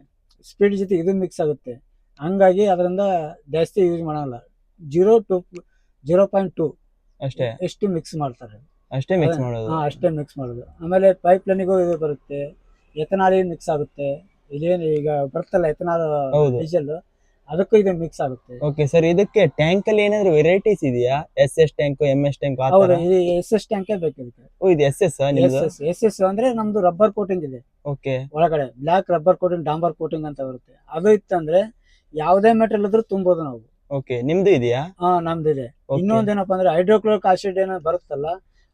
ಸ್ಪೀಡ್ ಜೊತೆ ಇದು ಮಿಕ್ಸ್ ಆಗುತ್ತೆ. ಹಂಗಾಗಿ ಅದರಿಂದ ಜಾಸ್ತಿ ಯೂಸ್ ಮಾಡಲ್ಲ. 0.2 ಅಷ್ಟೇ ಎಷ್ಟು ಮಿಕ್ಸ್ ಮಾಡ್ತಾರೆ. ಅಷ್ಟೇ ಮಿಕ್ಸ್ ಮಾಡೋದು. ಅಷ್ಟೇ ಮಿಕ್ಸ್ ಮಾಡೋದು. ಆಮೇಲೆ ಪೈಪ್ ಲೈನಿಗೂ ಇದು ಬರುತ್ತೆ, ಎಥನಾಲ್ ಮಿಕ್ಸ್ ಆಗುತ್ತೆ. ಇದೇನು ಈಗ ಬರ್ತಲ್ಲ ಎಥನಾಲ್ ಹೌದು. ಡೀಸೆಲ್, ಅದಕ್ಕೂ ಇದು ಮಿಕ್ಸ್ ಆಗುತ್ತೆ. ಓಕೆ ಸರ್, ಇದಕ್ಕೆ ಟ್ಯಾಂಕ್ ಅಲ್ಲಿ ಏನಾದ್ರು ವೆರೈಟೀಸ್ ಇದೆಯಾ? ಎಸ್ ಟ್ಯಾಂಕ್, MS ಟ್ಯಾಂಕ್ ಆ ಹೌದು, ತರ? ಇದು SS ಟ್ಯಾಂಕೇ ಬೇಕು ಇದಕ್ಕೆ. ಓ, ಇದು SS ನಿಮ್ದು? SS ಅಂದ್ರೆ ನಮ್ದು ರಬ್ಬರ್ ಕೋಟಿಂಗ್ ಇದೆ ಓಕೆ. ಒಳಗಡೆ, ಬ್ಲಾಕ್ ರಬ್ಬರ್ ಕೋಟಿಂಗ್, ಡಾಂಬರ್ ಕೋಟಿಂಗ್ ಅಂತ ಬರುತ್ತೆ. ಅದು ಇತ್ತಂದ್ರೆ ಯಾವುದೇ ಮೆಟೀರಿಯಲ್ ಇದ್ರೂ ತುಂಬೋದು ನಾವು. ಓಕೆ, ನಿಮ್ದು ಇದೆಯಾ? ನಮ್ದಿದೆ. Okay. ಇನ್ನೊಂದೇನಪ್ಪ ಅಂದ್ರೆ ಹೈಡ್ರೋಕ್ಲೋರಿಕ್ ಆಸಿಡ್ ಏನೋ ಬರುತ್ತಲ್ಲ,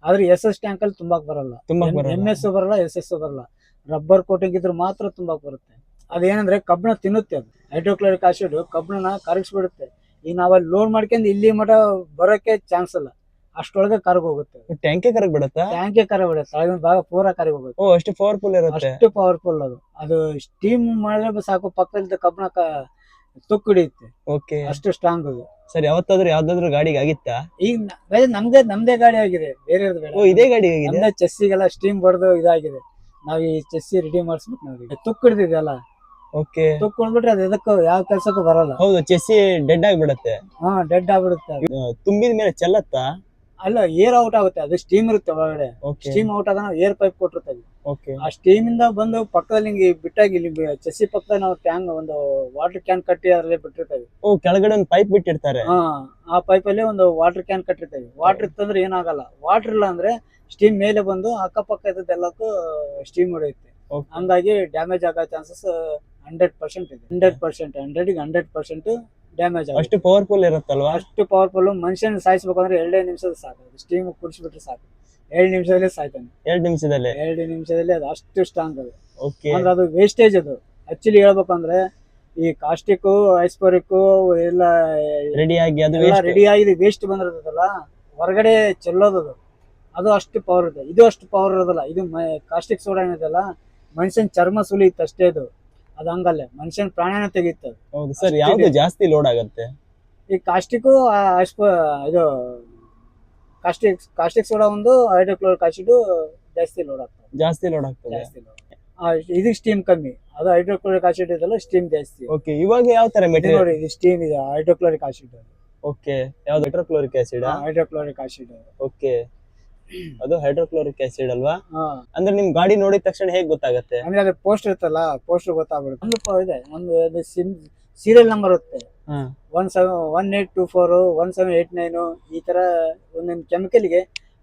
ಆದ್ರೆ SS ಟ್ಯಾಂಕ್ ಅಲ್ಲಿ ತುಂಬಾಕ್ ಬರಲ್ಲ. ತುಂಬಾಕ್ ಬರಲ್ಲ. MS ಬರಲ್ಲ, SS ಬರಲ್ಲ. ರಬ್ಬರ್ ಕೋಟಿಂಗ್ ಇದ್ರೆ ಮಾತ್ರ ತುಂಬಾಕ್ ಬರುತ್ತೆ. ಅದೇನಂದ್ರೆ ಕಬ್ಬಣ ತಿನ್ನುತ್ತೆ. ಅದು ಹೈಡ್ರೋಕ್ಲೋರಿಕ್ ಆಸಿಡ್ ಕಬ್ಬಣ ಕರಗಿಸ್ಬಿಡುತ್ತೆ. ಈಗ ನಾವಲ್ಲಿ ಲೋಡ್ ಮಾಡ್ಕೊಂಡು ಇಲ್ಲಿ ಮಠ ಬರೋಕೆ ಚಾನ್ಸ್ ಇಲ್ಲ, ಅಷ್ಟೊಳಗೆ ಕರಗ್ ಹೋಗುತ್ತೆ. ಟ್ಯಾಂಕೆ ಕರಗ್ ಬಿಡತ್ತಾ? ಟ್ಯಾಂಕೆ ಕರಗ್ ಬಿಡುತ್ತೆ, ಅದನ್ನ ಭಾಗ ಪೂರ ಕರಗ್ ಹೋಗುತ್ತೆ. ಓ, ಅಷ್ಟು ಪವರ್ಫುಲ್ ಇರುತ್ತೆ. ಅಷ್ಟು ಪವರ್ಫುಲ್ ಅದು ಸ್ಟೀಮ್ ಮಾಡಿದ್ರೆ ಸಾಕು, ಪಕ್ಕದಲ್ಲಿ ಕಬ್ಬಣ ತುಕ್ಕು ಹಿಡಿಯುತ್ತೆ. ಓಕೆ. ಅಷ್ಟು ಸ್ಟ್ರಾಂಗ್ ಅದು. ಸರ್, ಯಾವತ್ತಾದ್ರೂ ಯಾವ್ದಾದ್ರು ಗಾಡಿಗೆ ಆಗಿತ್ತಾ? ಈಗ ನಮ್ದೇ ಗಾಡಿ ಆಗಿದೆ, ಬೇರೆ ಓ, ಇದೇ ಗಾಡಿ ಆಗಿದೆ? ನಮ್ದೇ ಚೆಸ್ಸಿಗೆಲ್ಲ ಸ್ಟೀಮ್ ಬಡ್ದು ಇದಾಗಿದೆ. ನಾವ್ ಈ ಚೆಸ್ಸಿ ರೆಡಿ ಮಾಡಿಸ್ಬಿಟ್ಟು ನಾವೀಗ ತುಕ್ಕು ಹಿಡಿದಿದೆಯಲ್ಲ, ಓಕೆ. ತುಕ್ಕು ಹೊಡ್ಬಿಟ್ರೆ ಅದು ಎದಕ್ಕೂ ಯಾವ ಕೆಲ್ಸಕ್ಕೂ ಬರಲ್ಲ. ಹೌದು, ಚೆಸ್ಸಿ ಡೆಡ್ ಆಗ್ಬಿಡತ್ತೆ. ಡೆಡ್ ಆಗ್ಬಿಡುತ್ತೆ ಅದು. ತುಂಬಿದ ಮೇಲೆ ಚೆಲ್ಲತ್ತಾ? ಅಲ್ಲ, ಏರ್ ಔಟ್ ಆಗುತ್ತೆ, ಅದು ಸ್ಟೀಮ್ ಇರುತ್ತೆ ಒಳಗಡೆ. ಓಕೆ. ಸ್ಟೀಮ್ ಔಟ್ ಆಗ ನಾವು ಏರ್ ಪೈಪ್ ಕೊಟ್ಟಿರ್ತೇವೆ. ಓಕೆ. ಆ ಸ್ಟೀಮ್ ಇಂದ ಬಂದು ಪಕ್ಕದಲ್ಲಿ ಹಿಂಗೆ ಬಿಟ್ಟಾಗಿ ಇಲ್ಲಿ ಚೆಸ್ಸಿ ಪಕ್ಕದಲ್ಲಿ ನಾವು ಟ್ಯಾಂಕ್ ಒಂದು ವಾಟರ್ ಕ್ಯಾನ್ ಕಟ್ಟಿ ಅದರಲ್ಲಿ ಬಿಟ್ಟಿರ್ತೇವೆ. ಓ, ಕೆಳಗಡೆ ಒಂದು ಪೈಪ್ ಬಿಟ್ಟಿರ್ತಾರೆ. ಆ ಪೈಪ್ ಅಲ್ಲಿ ಒಂದು ವಾಟರ್ ಕ್ಯಾನ್ ಕಟ್ಟಿರ್ತೇವೆ. ವಾಟರ್ ಇತ್ತಂದ್ರೆ ಏನಾಗಲ್ಲ, ವಾಟರ್ ಇಲ್ಲ ಅಂದ್ರೆ ಸ್ಟೀಮ್ ಮೇಲೆ ಬಂದು ಅಕ್ಕಪಕ್ಕ ಇದ್ದೆಲ್ಲಕ್ಕೂ ಸ್ಟೀಮ್ ಹೊಡೆಯುತ್ತೆ. Okay. ಹಂಗಾಗಿ ಡ್ಯಾಮೇಜ್ ಆಗೋ ಚಾನ್ಸಸ್ 100% ಇದೆ. 100%, 100% ಡ್ಯಾಮೇಜ್ ಆಗುತ್ತೆ. ಅಷ್ಟು ಪವರ್ಫುಲ್ ಇರುತ್ತಲ್ವಾ? ಅಷ್ಟು ಪವರ್ಫುಲ್. ಮನುಷ್ಯನ ಸಾಯಿಸ್ಬೇಕಂದ್ರೆ 2 ನಿಮಿಷದ ಸಾಕು, ಸ್ಟೀಮ್ ಕುಡಿಸ್ಬಿಟ್ರೆ ಸಾಕು, 2 ನಿಮಿಷದಲ್ಲೇ ಸಾಯ್ತಾನೆ. 2 ನಿಮಿಷದಲ್ಲೇ? 2 ನಿಮಿಷದಲ್ಲಿ ಅದು ಅಷ್ಟು ಸ್ಟ್ರಾಂಗ್ ಅದು. ಓಕೆ. ಅಂದ್ರೆ ಅದು ವೇಸ್ಟೇಜ್. ಅದು ಆಕ್ಚುಲಿ ಹೇಳ್ಬೇಕಂದ್ರೆ ಈ ಕಾಸ್ಟಿಕ್, ಐಸ್ಪೋರಿಕ್ ಎಲ್ಲ ರೆಡಿ ಆಗಿ ಅದು ರೆಡಿ ಆಗಿ ವೇಸ್ಟ್ ಬಂದಿರ್ತದಲ್ಲ, ಹೊರಗಡೆ ಚೆಲ್ಲೋದು ಅದು ಅಷ್ಟು ಪವರ್ ಇದೆ. ಇದು ಅಷ್ಟು ಪವರ್ ಇರೋದಿಲ್ಲ. ಇದು ಕಾಸ್ಟಿಕ್ ಸೋಡಾ ಏನಿದೆಲ್ಲ, ಮನುಷ್ಯನ ಚರ್ಮ ಸುಲಿಯುತ್ತೆ ಅಷ್ಟೇ. ಅದು ಹಂಗಲ್ಲ, ಮನುಷ್ಯನ ಪ್ರಾಣನ ತೆಗಿಯುತ್ತೆ. ಹೌದು ಸರ್, ಯಾವ್ದು ಜಾಸ್ತಿ ಲೋಡ್ ಆಗುತ್ತೆ? ಈ ಕಾಸ್ಟಿಕ್, ಇದು ಕಾಸ್ಟಿಕ್ ಸೋಡಾ ಒಂದು, ಹೈಡ್ರೋಕ್ಲೋರಿಕ್ ಆಸಿಡ್ ಜಾಸ್ತಿ ಲೋಡ್ ಆಗ್ತದೆ. ಜಾಸ್ತಿ ಲೋಡ್ ಆಗ್ತದೆ. ಇದು ಸ್ಟೀಮ್ ಕಮ್ಮಿ, ಅದು ಹೈಡ್ರೋಕ್ಲೋರಿಕ್ ಆಸಿಡ್ ಇದೆಲ್ಲ ಸ್ಟೀಮ್ ಜಾಸ್ತಿ. ಓಕೆ. ಇವಾಗ ಯಾವ ತರ ಮೆಟೀರಿಯಲ್ ನೋಡಿ, ಇದು ಸ್ಟೀಮ್ ಇದೆ, ಹೈಡ್ರೋಕ್ಲೋರಿಕ್ ಆಸಿಡ್. ಓಕೆ. ಯಾವ್ದು? Hydrochloric acid? Hydrochloric acid. Okay. ಅದು ಹೈಡ್ರೋಕ್ಲೋರಿಕ್ ಆಸಿಡ್ ಅಲ್ವಾ? ಅಂದ್ರೆ ನಿಮ್ ಗಾಡಿ ನೋಡಿದ ತಕ್ಷಣ ಹೇಗ್ ಗೊತ್ತಾಗತ್ತೆ? ಅಂದ್ರೆ ಅದು ಪೋಸ್ಟರ್ ಇರ್ತಲ್ಲ, ಪೋಸ್ಟರ್ ಗೊತ್ತಾಗ್ಬಿಡುತ್ತೆ. ಒಂದು ಇದೆ, ಒಂದು ಸೀರಿಯಲ್ ನಂಬರ್ ಇರುತ್ತೆ, 1824, 1789, ಈ ತರ ಒಂದೊಂದು ಕೆಮಿಕಲ್ಗೆ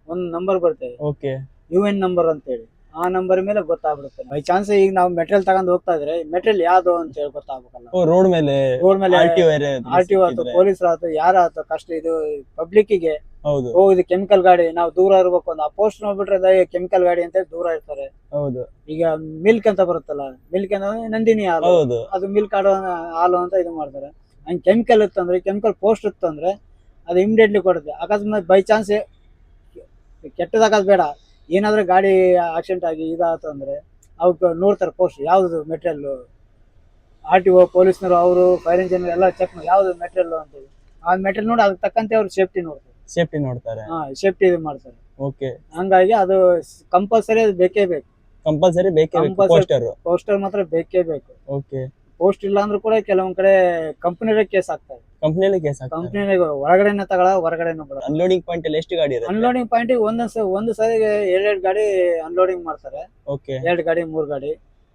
ಒಂದು ನಂಬರ್ ಬರುತ್ತೆ. ಓಕೆ. UN ನಂಬರ್ ಅಂತ ಹೇಳಿ, ಆ ನಂಬರ್ ಮೇಲೆ ಗೊತ್ತಾಗ್ಬಿಡುತ್ತೆ. ಬೈ ಚಾನ್ಸ್ ಈಗ ನಾವು ಮೆಟೀರಿಯಲ್ ತಗೊಂಡ್ ಹೋಗ್ತಾ ಇದ್ರೆ ಮೆಟೀರಿಯಲ್ ಯಾವ್ದು ಅಂತ ಹೇಳಿ ಗೊತ್ತಾಗ್ಬೇಕಲ್ಲ. ರೋಡ್ ಮೇಲೆ RTO ಆಯ್ತು, ಪೊಲೀಸರು ಆಯ್ತು, ಯಾರಾಯ್ತು, ಕಷ್ಟ ಇದು ಪಬ್ಲಿಕ್ಕಿಗೆ. ಹೌದು. ಇದು ಕೆಮಿಕಲ್ ಗಾಡಿ, ನಾವು ದೂರ ಇರ್ಬೇಕು ಅಂತ ಆ ಪೋಸ್ಟ್ ನೋಡ್ಬಿಟ್ರೆ ಕೆಮಿಕಲ್ ಗಾಡಿ ಅಂತ ದೂರ ಇರ್ತಾರೆ. ಹೌದು. ಈಗ ಮಿಲ್ಕ್ ಅಂತ ಬರುತ್ತಲ್ಲ, ಮಿಲ್ಕ್ ಅಂದ್ರೆ ನಂದಿನಿ ಹಾಲು, ಹೌದು, ಅದು ಮಿಲ್ಕ್ ಆಡೋ ಹಾಲು ಅಂತ ಇದು ಮಾಡ್ತಾರೆ. ಹಂಗೆ ಕೆಮಿಕಲ್ ಇತ್ತಂದ್ರೆ, ಕೆಮಿಕಲ್ ಪೋಸ್ಟ್ ಇತ್ತಂದ್ರೆ ಅದು ಇಮಿಡಿಯೇಟ್ಲಿ ಕೊಡುತ್ತೆ. ಅಕಸ್ಮಾತ್ ಬೈ ಚಾನ್ಸ್ ಕೆಟ್ಟದಾಗದ್ ಬೇಡ, ಏನಾದ್ರೂ ಗಾಡಿ ಆಕ್ಸಿಡೆಂಟ್ ಆಗಿ ಇದಾಯ್ತು ಅಂದ್ರೆ ಅವಕ್ಕೆ ನೋಡ್ತಾರೆ ಪೋಸ್ಟ್ ಯಾವ್ದು ಮೆಟೀರಿಯಲ್. RTO ಪೊಲೀಸ್ನವರು, ಅವರು ಫೈರ್ ಇಂಜಿನಿಯರ್ ಎಲ್ಲ ಚೆಕ್ ಮಾಡಿ ಯಾವ್ದು ಮೆಟೀರಿಯಲ್ ಅಂತೇಳಿ, ಆ ಮೆಟೀರಿಯಲ್ ನೋಡಿ ಅದಕ್ಕೆ ತಕ್ಕಂತೆ ಅವ್ರು ಸೇಫ್ಟಿ ನೋಡ್ತಾರೆ. ಸೇಫ್ಟಿ ಇದು ಮಾಡ್ತಾರೆ. ಓಕೆ. ಹಂಗಾಗಿ ಅದು ಕಂಪಲ್ಸರಿ ಅದು ಬೇಕೇ ಬೇಕು. ಕಂಪಲ್ಸರಿ ಬೇಕೇ ಬೇಕು. ಪೋಸ್ಟರ್ ಮಾತ್ರ ಬೇಕೇ ಬೇಕು. ಓಕೆ. ಪೋಸ್ಟ್ ಇಲ್ಲ ಅಂದ್ರೂ ಕೂಡ ಕೆಲವೊಂದ್ ಕಡೆ ಕಂಪನಿಗೆ ಕೇಸ್ ಆಗ್ತದೆ. ಕಂಪನಿಯಲ್ಲಿ ಕೇಸ್ ಆಗ್ತದೆ. ಕಂಪನಿಗೆ ಒಳಗಡೆನೆ ತಗೊಳ, ಹೊರಗಡೆನೂ ಬಿಡ. ಅನ್ಲೋಡಿಂಗ್ ಪಾಯಿಂಟ್ ಅಲ್ಲಿ ಎಷ್ಟು ಗಾಡಿ ಇರುತ್ತೆ? ಅನ್ಲೋಡಿಂಗ್ ಪಾಯಿಂಟ್ ಒಂದು ಸಾರಿಗೆ 2 ಗಾಡಿ ಅನ್ಲೋಡಿಂಗ್ ಮಾಡ್ತಾರೆ. ಓಕೆ. 2 ಗಾಡಿ 3 ಗಾಡಿ.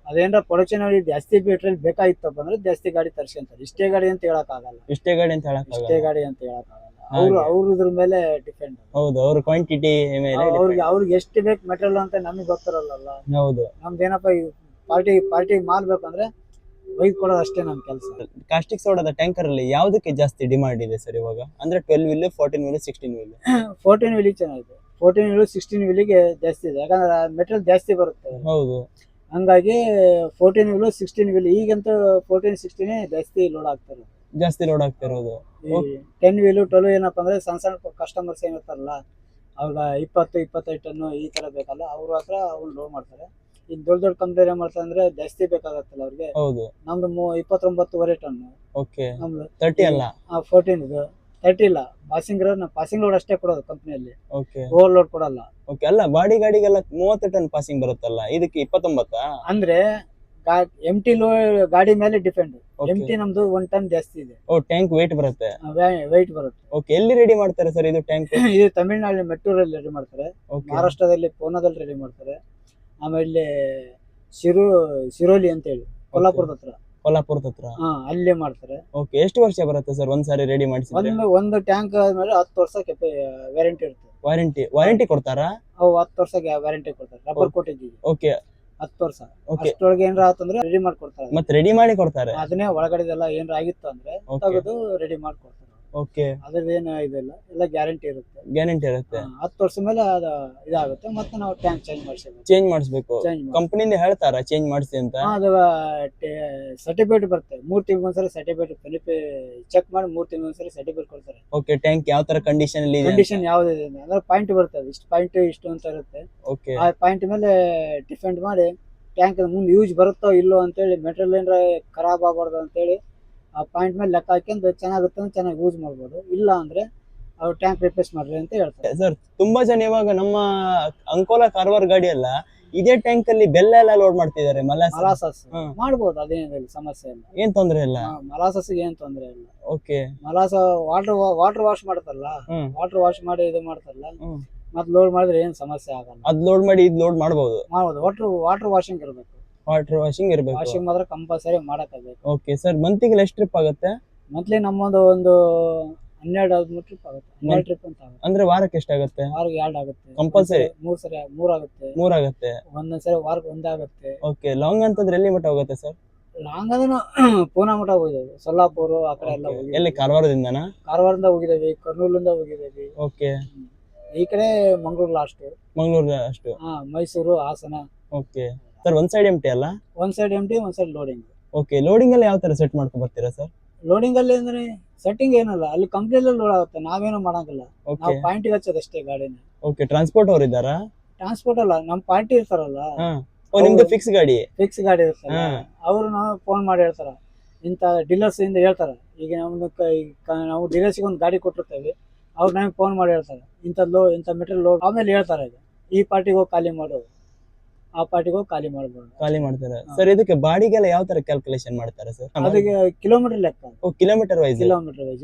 ಅದೇನ್ರ ಪ್ರೊಡಕ್ಷನ್ ಅಲ್ಲಿ ಜಾಸ್ತಿ ಮೆಟೀರಿಯಲ್ ಬೇಕಾಗಿತ್ತಪ್ಪ ಅಂದ್ರೆ ಜಾಸ್ತಿ ಗಾಡಿ ತರ್ಸ್ಕೊಂತಾರೆ. ಇಷ್ಟೇ ಗಾಡಿ ಅಂತ ಹೇಳಕ್ ಆಗಲ್ಲ. ಇಷ್ಟೇ ಗಾಡಿ ಅಂತ ಹೇಳಕ್ ಅವ್ರು ಇದ್ರ ಮೇಲೆ ಡಿಪೆಂಡ್. ಹೌದು, ಅವ್ರ ಕ್ವಾಂಟಿಟಿ ಮೇಲೆ ಅವ್ರಿಗೆ ಎಷ್ಟು ಬೇಕು ಮೆಟೀರಿಯಲ್ ಅಂತ ನಮಗೆ ಗೊತ್ತಿರಲ್ಲ. ಹೌದು. ನಮ್ದೇನಪ್ಪ ಪಾರ್ಟಿ ಮಾಲ್ ಬೇಕಂದ್ರೆ ಒಯ್ದು ಕೊಡೋದು ಅಷ್ಟೇ ನಮ್ ಕೆಲಸ. ಕಾಸ್ಟಿಕ್ ಸೋಡಾದ ಟ್ಯಾಂಕರ್ ಅಲ್ಲಿ ಯಾವ್ದಕ್ಕೆ ಜಾಸ್ತಿ ಡಿಮಾಂಡ್ ಇದೆ ಸರ್ ಇವಾಗ? ಅಂದ್ರೆ 12 ವೀಲ್, 14 ವೀಲ್, 16 ವೀಲ್? 14 ವೀಲ್ ಚೆನ್ನಾಗಿದೆ. 14 ವೀಲ್ 16 ವೀಲಿಗೆ ಜಾಸ್ತಿ ಇದೆ, ಯಾಕಂದ್ರೆ ಮೆಟೀರಿಯಲ್ ಜಾಸ್ತಿ ಬರುತ್ತೆ. ಹೌದು. ಹಂಗಾಗಿ 14 ವೀಲ್ 16 ವೀಲ್ ಈಗಂತೂ 14, 16 ಜಾಸ್ತಿ ಲೋಡ್ ಆಗ್ತಾರೆ. ಇರೋದು. 10 ವೀಲ್ 12 ಏನಪ್ಪಾ ಅಂದ್ರೆ ಸಣ್ಣ ಕಸ್ಟಮರ್ಸ್ ಏನಿರ್ತಾರಲ್ಲ, ಅವ್ರ 20-25 ಟನ್ ಈ ತರ ಬೇಕಲ್ಲ, ಅವ್ರ ಹತ್ರ ಅವ್ರು ಲೋಡ್ ಮಾಡ್ತಾರೆ. ಈಗ ದೊಡ್ಡ ಕಂಪ್ನಿ ಏನ್ ಮಾಡ್ತಾರೆ ಅಂದ್ರೆ ಜಾಸ್ತಿ ಬೇಕಾಗತ್ತಲ್ಲ ಅವ್ರಿಗೆ. ಹೌದು. ನಮ್ದು 29.5 ಟನ್. ಓಕೆ. ನಮ್ದು 30 ಅಲ್ಲ, 14 ಇದು 30 ಇಲ್ಲ, ಪಾಸಿಂಗ್ ಲೋಡ್ ಅಷ್ಟೇ ಕೊಡೋದು ಕಂಪ್ನಿಯಲ್ಲಿ, ಓಕೆ ಓವರ್ಲೋಡ್ ಕೊಡಲ್ಲ. ಓಕೆ. ಅಲ್ಲ ಬಾಡಿ ಗಾಡಿಗೆಲ್ಲ 30 ಟನ್ ಪಾಸಿಂಗ್ ಬರುತ್ತಲ್ಲ, ಇದಕ್ಕೆ 29? ಅಂದ್ರೆ ಎಂಟಿ ಗಾಡಿ ಮೇಲೆ ಡಿಪೆಂಡ್. Okay. ಎಂಟಿ ನಮ್ದು 1 ಟನ್ ಜಾಸ್ತಿ ಇದೆ, ಓ, ಟ್ಯಾಂಕ್ ವೇಟ್ ಬರುತ್ತೆ. ವೆಯ್ಟ್ ಬರುತ್ತೆ. ಓಕೆ. ಎಲ್ಲಿ ರೆಡಿ ಮಾಡ್ತಾರೆ ಸರ್ ಇದು ಟ್ಯಾಂಕ್? ಇದು ತಮಿಳ್ನಾಡಿನ ಮೆಟ್ಟೂರಲ್ಲಿ ರೆಡಿ ಮಾಡ್ತಾರೆ, ಓಕೆ ಮಹಾರಾಷ್ಟ್ರದಲ್ಲಿ ಪೂನಾದಲ್ಲಿ ರೆಡಿ ಮಾಡ್ತಾರೆ, ಆಮೇಲೆ ಶಿರೋಲಿ ಅಂತ ಹೇಳಿ ಕೊಲ್ಲಾಪುರದ ಹತ್ರ, ಕೊಲ್ಲಾಪುರದ ಹತ್ರ. ಅಲ್ಲೇ ಮಾಡ್ತಾರೆ. ಓಕೆ. ಎಷ್ಟು ವರ್ಷ ಬರುತ್ತೆ ಸರ್ ಒಂದ್ಸಾರಿ ರೆಡಿ ಮಾಡಿಸಿದ್ರೆ? ಒಂದು ಟ್ಯಾಂಕ್ ಆದ್ಮೇಲೆ 10 ವರ್ಷ ವ್ಯಾರಂಟಿ ಇರುತ್ತೆ. ವಾರಂಟಿ ಕೊಡ್ತಾರಾ? ಅವು 10 ವರ್ಷ ವ್ಯಾರಂಟಿ ಕೊಡ್ತಾರೆ, ರಬ್ಬರ್ ಕೋಟಿಂಗ್. ಓಕೆ 10 ವರ್ಷ. ಓಕೆ. ಅಷ್ಟೊಳಗೆ ಏನಾರ ಆತಂದ್ರೆ ರೆಡಿ ಮಾಡ್ಕೊಡ್ತಾರೆ. ಮತ್ತೆ ರೆಡಿ ಮಾಡಿ ಕೊಡ್ತಾರೆ? ಅದನ್ನೇ ಒಳಗಡೆದೆಲ್ಲ ಏನಾರ ಆಗಿತ್ತು ಅಂದ್ರೆ ತೆಗೆದು ರೆಡಿ ಮಾಡ್ಕೊಡ್ತಾರೆ. ಓಕೆ. ಅದ್ರದ್ದೇನು ಇದೆಲ್ಲ ಎಲ್ಲ ಗ್ಯಾರಂಟಿ ಇರುತ್ತೆ. ಗ್ಯಾರಂಟಿ ಇರುತ್ತೆ. 10 ವರ್ಷ ಮೇಲೆ ಅದು ಇದಾಗುತ್ತೆ, ಮತ್ತೆ ನಾವು ಟ್ಯಾಂಕ್ ಚೇಂಜ್ ಮಾಡಿಸಬೇಕು. ಚೇಂಜ್ ಮಾಡಿಸ್ಬೇಕು? ಕಂಪನಿಯಿಂದ ಹೇಳ್ತಾರ ಚೇಂಜ್ ಮಾಡಿಸಿ ಅಂತ? ಅದು ಸರ್ಟಿಫಿಕೇಟ್ ಬರುತ್ತೆ, 3 ತಿಂಗಳಿಗೆ ಒಂದ್ಸರಿ ಸರ್ಟಿಫಿಕೇಟ್ ಚೆಕ್ ಮಾಡಿ 3 ತಿಂಗಳಿಗೆ ಒಂದ್ಸರಿ ಸರ್ಟಿಫಿಕೇಟ್ ಕೊಡ್ತಾರೆ. ಓಕೆ. ಟ್ಯಾಂಕ್ ಯಾವ ತರ ಕಂಡೀಷನ್ ಅಲ್ಲಿ ಇದೆ? ಕಂಡೀಷನ್ ಯಾವ್ದಿದೆ ಅಂದ್ರೆ ಪಾಯಿಂಟ್ ಬರ್ತದೆ, ಇಷ್ಟು ಪಾಯಿಂಟ್ ಇಷ್ಟು ಅಂತ ಇರುತ್ತೆ. ಓಕೆ. ಆ ಪಾಯಿಂಟ್ ಮೇಲೆ ಡಿಪೆಂಡ್ ಮಾಡಿ ಟ್ಯಾಂಕ್ ಮುಂದೆ ಯೂಸ್ ಬರುತ್ತೋ ಇಲ್ಲೋ ಅಂತೇಳಿ, ಮೆಟೀರಿಯಲ್ ಏನಾರ ಖರಾಬ್ ಆಗಬಾರ್ದು ಅಂತೇಳಿ ಆ ಪಾಯಿಂಟ್ ಮೇಲೆ ಲೆಕ್ಕ ಹಾಕ್ಯಂಡು ಚೆನ್ನಾಗುತ್ತೆ ಅಂದ್ರೆ ಚೆನ್ನಾಗಿ ಯೂಸ್ ಮಾಡ್ಬೋದು, ಇಲ್ಲ ಅಂದ್ರೆ ಅವ್ರು ಟ್ಯಾಂಕ್ ರಿಪ್ಲೇಸ್ ಮಾಡ್ರಿ ಅಂತ ಹೇಳ್ತಾರೆ. ಸರ್, ತುಂಬಾ ಜನ ಇವಾಗ ನಮ್ಮ ಅಂಕೋಲಾ ಕಾರವಾರ ಗಾಡಿ ಎಲ್ಲ ಇದೇ ಟ್ಯಾಂಕ್ ಅಲ್ಲಿ ಬೆಲ್ಲ ಎಲ್ಲ ಲೋಡ್ ಮಾಡ್ತಿದ್ದಾರೆ. ಮಲಾಸಸ್ ಮಾಡ್ಬೋದು, ಅದೇನಿಲ್ಲ ಸಮಸ್ಯೆ ಇಲ್ಲ, ಏನ್ ತೊಂದ್ರೆ ಇಲ್ಲ. ಮಲಾಸಸ್ ಏನ್ ತೊಂದ್ರೆ ಇಲ್ಲ. ಓಕೆ. ಮಲಾಸ ವಾಟರ್ ವಾಶ್ ಮಾಡ್ತಾರಲ್ಲ, ವಾಟರ್ ವಾಶ್ ಮಾಡಿ ಇದು ಮಾಡ್ತಾರಲ್ಲ, ಮತ್ ಲೋಡ್ ಮಾಡಿದ್ರೆ ಏನ್ ಸಮಸ್ಯೆ ಆಗಲ್ಲ. ಅದ್ ಲೋಡ್ ಮಾಡಿ ಇದ್ ಲೋಡ್ ಮಾಡಬಹುದು. ವಾಟರ್ ವಾಷಿಂಗ್ ಇರಬೇಕು, ವಾಟರ್ ವಾಷಿಂಗ್ ಇರಬೇಕು. ವಾಷಿಂಗ್ ಮಾತ್ರ ಕಂಪಲ್ಸರಿ ಮಾಡಬೇಕು. ಓಕೆ ಸರ್, ಮಂತಿಗೆ ಎಷ್ಟು ಟ್ರಿಪ್ ಆಗುತ್ತೆ? ಮಂತ್ಲಿ ನಮ್ಮೊಂದು 12-13 ಟ್ರಿಪ್ ಆಗುತ್ತೆ. 12 ಟ್ರಿಪ್ ಅಂತ ಆಗುತ್ತೆ. ಅಂದ್ರೆ ವಾರಕ್ಕೆ ಎಷ್ಟಾಗುತ್ತೆ? ವಾರಕ್ಕೆ 2 ಆಗುತ್ತೆ ಕಂಪಲ್ಸರಿ. 3 ಆಗುತ್ತೆ. 3 ಆಗುತ್ತೆ. ಒಂದೊಂದ್ಸರಿ ವಾರಕ್ಕೆ 1 ಆಗುತ್ತೆ. ಓಕೆ. ಲಾಂಗ್ ಅಂತಂದ್ರೆ ಎಲ್ಲಿ ಮಟ್ಟ ಹೋಗುತ್ತೆ ಸರ್? ಲಾಂಗ್ ಅಂದ್ರೆ ಪೂನಾ ಮಠ ಹೋಗಿದ್ದೇವೆ, ಸೊಲ್ಲಾಪುರ ಆ ಕಡೆ ಎಲ್ಲ ಹೋಗಿದ್ದೇವೆ. ಎಲ್ಲಿ ಕಾರವಾರದಿಂದನಾ? ಕಾರವಾರದಿಂದ ಹೋಗಿದ್ದೇವೆ, ಕರ್ನೂಲಿಂದ ಹೋಗಿದ್ದೇವೆ. ಓಕೆ. ಈ ಕಡೆ ಮಂಗಳೂರು ಲಾಸ್ಟ್, ಮಂಗಳೂರು ಅಷ್ಟು. ಮೈಸೂರು, ಹಾಸನ. ಓಕೆ ಸರ್, ಒಂದ್ ಸೈಡ್ ಎಂಟಿ ಅಲ್ಲ? ಒಂದ್ ಸೈಡ್ ಎಂಟಿ, ಒಂದ್ ಸೈಡ್ ಲೋಡಿಂಗ್. ಓಕೆ. ಲೋಡಿಂಗ್ ಅಲ್ಲಿ ಯಾವ ತರ ಸೆಟ್ ಮಾಡ್ಕೊಂಡ್ ಬರ್ತೀರಾ ಸರ್? ಲೋಡಿಂಗ್ ಅಲ್ಲಿ ಅಂದ್ರೆ ಸೆಟ್ಟಿಂಗ್ ಏನಲ್ಲ, ಅಲ್ಲಿ ಕಂಪ್ನಿಯಲ್ಲಿ ಲೋಡ್ ಆಗುತ್ತೆ, ನಾವೇನು ಮಾಡಂಗಿಲ್ಲ, ನಾವು ಪಾಯಿಂಟ್ ಹಚ್ಚೋದಷ್ಟೇ ಗಾಡಿನ. ಓಕೆ. ಟ್ರಾನ್ಸ್ಪೋರ್ಟ್ ಅವ್ರು ಇದ್ದಾರಾ? ಟ್ರಾನ್ಸ್ಪೋರ್ಟ್ ಅಲ್ಲ, ನಮ್ ಪಾರ್ಟಿ ಇರ್ತಾರಲ್ಲ, ನಿಮ್ದು ಫಿಕ್ಸ್ ಗಾಡಿ? ಫಿಕ್ಸ್ ಗಾಡಿ ಇರ್ತಾರ, ಅವ್ರು ನಾವು ಫೋನ್ ಮಾಡಿ ಹೇಳ್ತಾರ, ಇಂತ ಡೀಲರ್ಸ್ ಇಂದ ಹೇಳ್ತಾರ. ಈಗ ನಾವು ಡೀಲರ್ಸ್ ಒಂದು ಗಾಡಿ ಕೊಟ್ಟಿರ್ತೇವೆ, ಅವ್ರು ನಮಗೆ ಫೋನ್ ಮಾಡಿ ಹೇಳ್ತಾರೆ ಇಂಥ ಮೆಟೀರಿಯಲ್ ಲೋಡ್, ಆಮೇಲೆ ಹೇಳ್ತಾರೆ ಈ ಪಾರ್ಟಿಗೆ ಹೋಗಿ ಖಾಲಿ ಮಾಡು, ಆ ಪಾರ್ಟಿಗೆ ಹೋಗಿ ಖಾಲಿ ಮಾಡ್ಬೋದು. ಖಾಲಿ ಮಾಡ್ತಾರೆ ಸರ್. ಇದಕ್ಕೆ ಬಾಡಿಗೆಲ್ಲ ಯಾವ ತರ ಕ್ಯಾಲ್ಕುಲೇಷನ್ ಮಾಡ್ತಾರೆ ಸರ್? ಅದಕ್ಕೆ ಕಿಲೋಮೀಟರ್ ಲೆಕ್ಕ. Kilometre wise? Kilometre wise.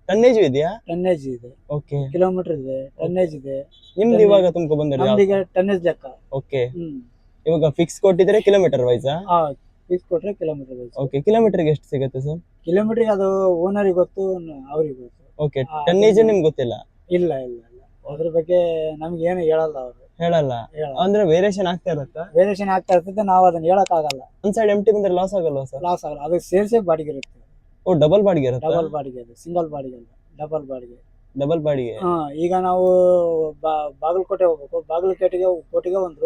Tonnage ಇದೆಯಾ? ಟನ್ನೇಜ್ ಇದೆ. ಓಕೆ. ಕಿಲೋಮೀಟರ್ ಇದೆ, ಟನ್ನೇಜ್ ಇದೆ. ನಿಮ್ದು ಇವಾಗ ತುಂಬಾ ಬಂದಿದೆ ನಮ್ದೀಗ ಟನ್ನೇಜ್ ಲೆಕ್ಕ. ಓಕೆ. ಇವಾಗ ಫಿಕ್ಸ್ ಕೊಟ್ಟಿದ್ರೆ ಕಿಲೋಮೀಟರ್ ವೈಸ್? ಫಿಕ್ಸ್ ಕೊಟ್ರೆ ಕಿಲೋಮೀಟರ್ ವೈಸ್. ಓಕೆ. ಕಿಲೋಮೀಟರ್ಗೆ ಎಷ್ಟು ಸಿಗುತ್ತೆ ಸರ್? ಕಿಲೋಮೀಟರ್ ಅದು ಓನರಿಗೆ ಗೊತ್ತು, ಅವ್ರಿಗೆ ಗೊತ್ತು. ಓಕೆ. ಟನ್ನೇಜ್ ನಿಮ್ಗೆ ಗೊತ್ತಿಲ್ಲ? ಇಲ್ಲ, ಅದ್ರ ಬಗ್ಗೆ ನಮ್ಗೆ ಏನು ಹೇಳಲ್ಲ ಅವರು. ಹೇಳಲ್ಲ ಅಂದ್ರೆ ವೇರಿಯೇಷನ್ ಆಗ್ತಾ ಇರುತ್ತಾ? ವೇರಿಯೇಷನ್ ಆಗ್ತಾ ಇರ್ತದೆ, ನಾವು ಅದನ್ನ ಹೇಳಕ್ ಆಗಲ್ಲ. ಒಂದ್ ಸೈಡ್ ಎಂಟಿ ಬಂದ್ರೆ ಲಾಸ್ ಆಗಲ್ವಾ ಸರ್? ಲಾಸ್ ಆಗಲ್ಲ, ಅದಕ್ಕೆ ಸೇರ್ಸೇ ಬಾಡಿಗೆ ಇರುತ್ತೆ. ಓ, ಡಬಲ್ ಬಾಡಿಗೆ ಇರುತ್ತೆ? ಡಬಲ್ ಬಾಡಿಗೆ, ಅದು ಸಿಂಗಲ್ ಬಾಡಿಗೆ ಅಲ್ಲ, ಡಬಲ್ ಬಾಡಿಗೆ. ಡಬಲ್ ಬಾಡಿಗೆ. ಈಗ ನಾವು ಬಾಗಲಕೋಟೆ ಹೋಗ್ಬೇಕು, ಕೋಟೆಗೆ ಒಂದು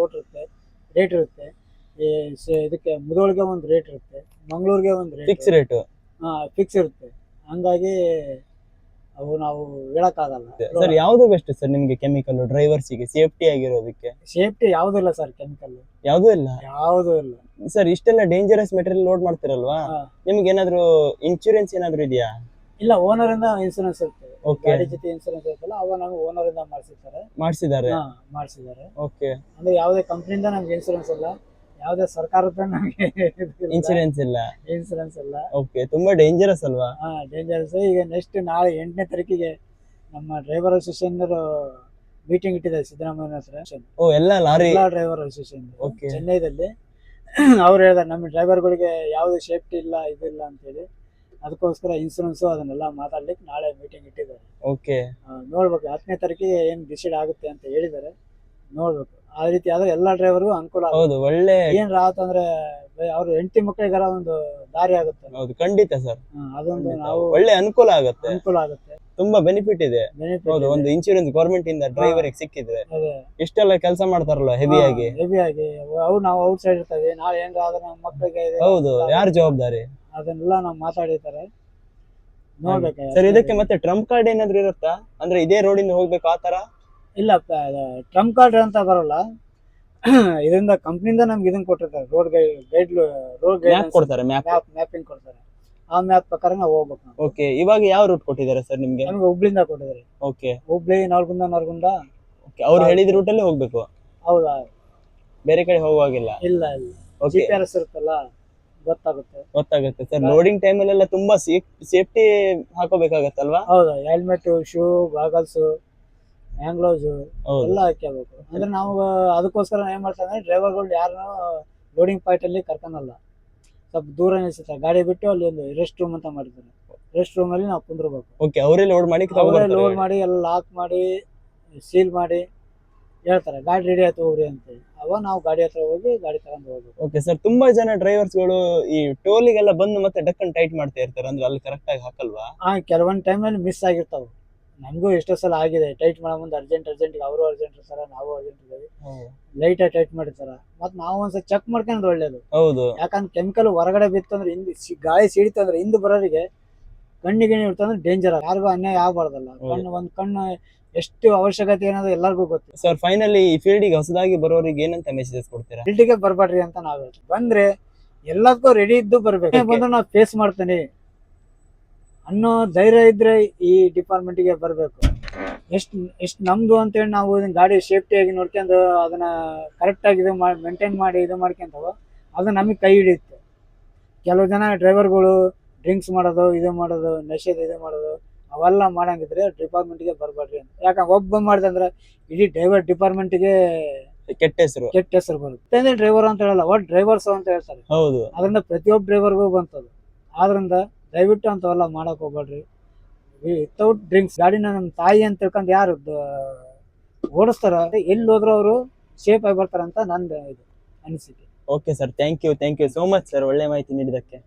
ರೇಟ್ ಇರುತ್ತೆ. ಇದಕ್ಕೆ ಮುಧೋಳಿಗೆ ಒಂದು ರೇಟ್ ಇರುತ್ತೆ, ಮಂಗಳೂರಿಗೆ ಒಂದು ರೇಟ್, ಫಿಕ್ಸ್ ರೇಟ್. ಫಿಕ್ಸ್ ಇರುತ್ತೆ. ಹಂಗಾಗಿ ಅವು ನಾವು ಹೇಳಕ್ಕಾಗಲ್ಲ. ಸರ್, ಯಾವ್ದು ಬೆಸ್ಟ್ ಸರ್ ನಿಮ್ಗೆ ಕೆಮಿಕಲ್ ಡ್ರೈವರ್ಸಿಗೆ ಸೇಫ್ಟಿ ಆಗಿರೋದಕ್ಕೆ? ಸೇಫ್ಟಿ ಯಾವ್ದಿಲ್ಲ ಸರ್, ಕೆಮಿಕಲ್ ಯಾವ್ದು ಇಲ್ಲ. ಯಾವ್ದು ಇಲ್ಲ ಸರ್. ಇಷ್ಟೆಲ್ಲ ಡೇಂಜರಸ್ ಮೆಟೀರಿಯಲ್ ಲೋಡ್ ಮಾಡ್ತಿರಲ್ವಾ, ನಿಮ್ಗೆ ಏನಾದ್ರು ಇನ್ಶೂರೆನ್ಸ್ ಏನಾದ್ರು ಇದೆಯಾ? ಇಲ್ಲ, ಓನರ್ ಇಂದ ಇನ್ಸೂರೆನ್ಸ್ ಇರುತ್ತೆ. ಓಕೆ. ಗಾಡಿ ಜೊತೆ ಇನ್ಸೂರೆನ್ಸ್ ಇರುತ್ತಲ್ಲ, ಅವ ನಮ್ಗೆ ಓನರ್ ಇಂದ ಮಾಡಿಸಿದ್ದಾರೆ. ಓಕೆ. ಅಂದ್ರೆ ಯಾವುದೇ ಕಂಪ್ನಿಯಿಂದ ನಮ್ಗೆ ಇನ್ಸೂರೆನ್ಸ್ ಇಲ್ಲ, ಯಾವುದೇ ಸರ್ಕಾರದ ನಮ್ಗೆ ಇನ್ಶೂರೆನ್ಸ್ ಇಲ್ಲ. ಓಕೆ. ತುಂಬಾ ಡೇಂಜರಸ್ ಅಲ್ವಾ? ಡೇಂಜರಸ್. ಈಗ ನೆಕ್ಸ್ಟ್ ನಾಳೆ 8ನೇ ತಾರೀಕಿಗೆ ನಮ್ಮ ಡ್ರೈವರ್ ಅಸೋಸಿಯೇಷನ್ ಮೀಟಿಂಗ್ ಇಟ್ಟಿದ್ದಾರೆ ಸಿದ್ದರಾಮಯ್ಯ ಹತ್ರ. ಓ, ಎಲ್ಲ ಲಾರಿ ಡ್ರೈವರ್ ಅಸೋಸಿಯೇಷನ್ ಓಕೆ ಚೆನ್ನೈದಲ್ಲಿ. ಅವ್ರು ಹೇಳಿದಾರೆ ನಮ್ಮ ಡ್ರೈವರ್ಗಳಿಗೆ ಯಾವುದೇ ಸೇಫ್ಟಿ ಇಲ್ಲ, ಇದಿಲ್ಲ ಅಂತೇಳಿ. ಅದಕ್ಕೋಸ್ಕರ ಇನ್ಸೂರೆನ್ಸ್ ಅದನ್ನೆಲ್ಲ ಮಾತಾಡ್ಲಿಕ್ಕೆ ನಾಳೆ ಮೀಟಿಂಗ್ ಇಟ್ಟಿದ್ದಾರೆ. ಓಕೆ. ನೋಡ್ಬೇಕು 10ನೇ ತಾರೀಕಿಗೆ ಏನ್ ಡಿಸೈಡ್ ಆಗುತ್ತೆ ಅಂತ ಹೇಳಿದ್ದಾರೆ, ನೋಡ್ಬೇಕು. ಆ ರೀತಿ ಆದ್ರೆ ಎಲ್ಲಾ ಡ್ರೈವರ್ಗೂ ಅನುಕೂಲ. ಹೌದು, ಒಳ್ಳೆ ಏನ್ ರಾತಂದ್ರೆ ಅವ್ರ ಹೆಂಡತಿ ಮಕ್ಕಳಿಗಾರ ಒಂದು ದಾರಿ ಆಗುತ್ತೆ. ಹೌದು, ಖಂಡಿತ ಸರ್. ಅದೊಂದು ನಾವು ಒಳ್ಳೆ ಅನುಕೂಲ ಆಗುತ್ತೆ. ತುಂಬಾ ಬೆನಿಫಿಟ್ ಇದೆ. ಹೌದು, ಒಂದು ಇನ್ಶೂರೆನ್ಸ್ ಗವರ್ಮೆಂಟ್ ಇಂದ ಡ್ರೈವರ್ ಸಿಕ್ಕಿದ್ರೆ ಇಷ್ಟೆಲ್ಲ ಕೆಲಸ ಮಾಡ್ತಾರಲ್ಲ ಹೆವಿ ಆಗಿ. ನಾವು ಔಟ್ ಸೈಡ್ ಇರ್ತೇವೆ, ನಾಳೆ ಏನಾರ ಆದ್ರೆ ನಮ್ಮ ಮಕ್ಕಳಿಗೆ ಹೌದು, ಯಾರು ಜವಾಬ್ದಾರಿ? ಅದನ್ನೆಲ್ಲ ನಾವು ಮಾತಾಡಿದ್ದಾರೆ, ನೋಡ್ಬೇಕು ಸರ್. ಇದಕ್ಕೆ ಮತ್ತೆ ಟ್ರಂಪ್ ಕಾರ್ಡ್ ಏನಾದ್ರು ಇರುತ್ತಾ? ಅಂದ್ರೆ ಇದೇ ರೋಡ್ ಇಂದ ಹೋಗ್ಬೇಕು ಆತರ? ಇಲ್ಲ, ಟ್ರಂಪ್ ಕಾರ್ಡ್ ಅಂತ ಬರಲ್ಲ. ಇದರಿಂದ ಕಂಪ್ನಿಯಿಂದ ನಮ್ಗೆ ಇದನ್ನ ಕೊಟ್ಟಿರ್ತಾರೆ, ರೋಡ್ ಗೈಡ್ ಕೊಡ್ತಾರೆ, ಮ್ಯಾಪಿಂಗ್ ಕೊಡ್ತಾರೆ. ಆ ಮ್ಯಾಪ್ ಪ್ರಕಾರ ನಾವು ಹೋಗ್ಬೇಕು ನಾವು. ಓಕೆ, ಇವಾಗ ಯಾವ ರೂಟ್ ಕೊಟ್ಟಿದ್ದಾರೆ ಸರ್ ನಿಮ್ಗೆ? ನಮ್ಗೆ ಹುಬ್ಳಿಂದ ಕೊಟ್ಟಿದ್ದಾರೆ. ಓಕೆ, ಹುಬ್ಳಿ ನರಗುಂದ. ಅವ್ರು ಹೇಳಿದ ರೂಟ್ ಅಲ್ಲಿ ಹೋಗ್ಬೇಕು, ಹೌದಾ? ಬೇರೆ ಕಡೆ ಹೋಗುವಾಗಿಲ್ಲ? ಇಲ್ಲ. ಓಕೆ, GPS ಇರುತ್ತಲ್ಲ, ಗೊತ್ತಾಗುತ್ತೆ. ಗೊತ್ತಾಗುತ್ತೆ ಸರ್. ಲೋಡಿಂಗ್ ಟೈಮ್ ಅಲ್ಲೆಲ್ಲ ತುಂಬಾ ಸೇಫ್ಟಿ ಹಾಕೋಬೇಕಾಗತ್ತಲ್ವಾ? ಹೌದಾ? Helmet, shoe, goggles, hand gloves ಹೌದು. ಎಲ್ಲ ಹಾಕ್ಯಬೇಕು. ಅಂದ್ರೆ ನಾವು ಅದಕ್ಕೋಸ್ಕರ ಏನ್ ಮಾಡ್ತಾರೆ ಅಂದ್ರೆ ಡ್ರೈವರ್ಗಳು ಯಾರನ್ನೂ ಲೋಡಿಂಗ್ ಪಾಯಿಂಟ್ ಅಲ್ಲಿ ಕರ್ಕೊಳಲ್ಲ. ಸ್ವಲ್ಪ ದೂರ ನಿಲ್ಸುತ್ತಾರೆ ಗಾಡಿ ಬಿಟ್ಟು, ಅಲ್ಲಿ ಒಂದು ರೆಸ್ಟ್ ರೂಮ್ ಅಂತ ಮಾಡಿದ್ದಾರೆ. ರೆಸ್ಟ್ ರೂಮ್ ಅಲ್ಲಿ ನಾವು ಕುಂದ್ರಬೇಕು. ಓಕೆ, ಅವರೇ ಲೋಡ್ ಮಾಡಿ ಅವರೇ ಲೋಡ್ ಮಾಡಿ ಎಲ್ಲ ಲಾಕ್ ಮಾಡಿ ಸೀಲ್ ಮಾಡಿ ಹೇಳ್ತಾರೆ ಗಾಡಿ ರೆಡಿ ಆಯ್ತು ಹೋಗ್ರಿ ಅಂತ. ಅವಾಗ ನಾವು ಗಾಡಿ ಹತ್ರ ಹೋಗಿ ಗಾಡಿ ತಗೊಂಡು ಹೋಗ್ಬೇಕು. ಓಕೆ ಸರ್, ತುಂಬಾ ಜನ ಡ್ರೈವರ್ಸ್ ಗಳು ಈ ಟೋಲಿಗೆಲ್ಲ ಬಂದು ಮತ್ತೆ ಡಕ್ಕನ್ ಟೈಟ್ ಮಾಡ್ತಾ ಇರ್ತಾರೆ, ಅಂದ್ರೆ ಅಲ್ಲಿ ಕರೆಕ್ಟ್ ಆಗಿ ಹಾಕಲ್ವಾ? ಕೆಲವೊಂದು ಟೈಮಲ್ಲಿ ಮಿಸ್ ಆಗಿರ್ತಾವ. ನಮಗೂ ಎಷ್ಟೋ ಸಲ ಆಗಿದೆ. ಟೈಟ್ ಮಾಡೋ ಮುಂದೆ ಅರ್ಜೆಂಟ್ ಅವರು ಅರ್ಜೆಂಟ್ ಇರ್ತಾರ, ನಾವು ಅರ್ಜೆಂಟ್ ಇದ್ದೀವಿ, ಲೈಟ್ ಆಗಿ ಟೈಟ್ ಮಾಡಿರ್ತಾರ. ಮತ್ ನಾವು ಒಂದ್ಸಲ ಚೆಕ್ ಮಾಡ್ಕೊಂಡ್ರೆ ಒಳ್ಳೇದು. ಹೌದು, ಯಾಕಂದ್ರೆ ಕೆಮಿಕಲ್ ಹೊರಗಡೆ ಬಿತ್ತು ಅಂದ್ರೆ ಗಾಳಿ ಸಿಡಿತು ಅಂದ್ರೆ ಹಿಂದೆ ಬರೋರಿಗೆ ಕಣ್ಣಿಗೆ ಇರ್ತಂದ್ರೆ ಡೇಂಜರ್. ಯಾರಿಗೂ ಅನ್ಯಾಯ ಆಗ್ಬಾರ್ದಲ್ಲ. ಒಂದ್ ಕಣ್ಣು ಎಷ್ಟು ಅವಶ್ಯಕತೆ ಏನಾದ್ರು ಎಲ್ಲರಿಗೂ ಗೊತ್ತು. ಸರ್ ಫೈನಲಿ ಈ ಫೀಲ್ಡಿಗೆ ಹೊಸದಾಗಿ ಬರೋರಿಗೆ ಏನಂತ ಮೆಸೇಜಸ್ ಕೊಡ್ತೀರಾ? ಫೀಲ್ಡಿಗೆ ಬರ್ಬೇಡ್ರಿ ಅಂತ ನಾವು ಹೇಳ್ತೀವಿ. ಬಂದ್ರೆ ಎಲ್ಲದಕ್ಕೂ ರೆಡಿ ಇದ್ದು ಬರ್ಬೇಕು. ಬಂದ್ರೆ ನಾವು ಫೇಸ್ ಮಾಡ್ತೇನೆ ಅನ್ನೋ ಧೈರ್ಯ ಇದ್ರೆ ಈ ಡಿಪಾರ್ಟ್ಮೆಂಟ್ಗೆ ಬರ್ಬೇಕು. ಎಷ್ಟು ನಮ್ದು ಅಂತೇಳಿ ನಾವು ಗಾಡಿ ಸೇಫ್ಟಿಯಾಗಿ ನೋಡ್ಕೊಂಡು ಅದನ್ನ ಕರೆಕ್ಟ್ ಆಗಿ ಇದು ಮೇಂಟೈನ್ ಮಾಡಿ ಇದು ಮಾಡ್ಕೊಂತಾವ, ಅದು ನಮಗೆ ಕೈ ಹಿಡಿಯುತ್ತೆ. ಕೆಲವು ಜನ ಡ್ರೈವರ್ಗಳು ಡ್ರಿಂಕ್ಸ್ ಮಾಡೋದು, ಇದು ಮಾಡೋದು, ನಶೆದು ಇದು ಮಾಡೋದು ಅವೆಲ್ಲ ಮಾಡಂಗಿದ್ರೆ ಡಿಪಾರ್ಟ್ಮೆಂಟ್ಗೆ ಬರ್ಬೇಡ್ರಿ ಅಂತ. ಯಾಕಂದ್ರೆ ಒಬ್ಬ ಮಾಡ್ದಂದ್ರೆ ಇಡೀ ಡ್ರೈವರ್ ಡಿಪಾರ್ಟ್ಮೆಂಟ್ಗೆ ಕೆಟ್ಟ ಹೆಸರು ಬರುತ್ತೆ. ಡ್ರೈವರ್ ಅಂತ ಹೇಳಲ್ಲ, ಒಟ್ಟು ಡ್ರೈವರ್ಸ್ ಅಂತ ಹೇಳ್ತಾರೆ. ಹೌದು, ಅದರಿಂದ ಪ್ರತಿಯೊಬ್ಬ ಡ್ರೈವರ್ಗೂ ಬಂತದು. ಆದ್ರಿಂದ ದಯವಿಟ್ಟು ಅಂತವೆಲ್ಲ ಮಾಡಕ್ ಹೋಗ್ಬೇಡ್ರಿ. ವಿತೌಟ್ ಡ್ರಿಂಕ್ಸ್ ಗಾಡಿನ ನಮ್ಮ ತಾಯಿ ಅಂತ ತಿಳ್ಕೊಂಡು ಯಾರು ಓಡಿಸ್ತಾರ, ಎಲ್ಲಿ ಹೋದ್ರು ಅವರು ಸೇಫ್ ಆಗಿ ಬರ್ತಾರಂತ ನಂದು ಇದು ಅನಿಸಿಕೆ. Okay sir, thank you so much sir, ಒಳ್ಳೆ ಮಾಹಿತಿ ನೀಡಿದ್ದಕ್ಕೆ.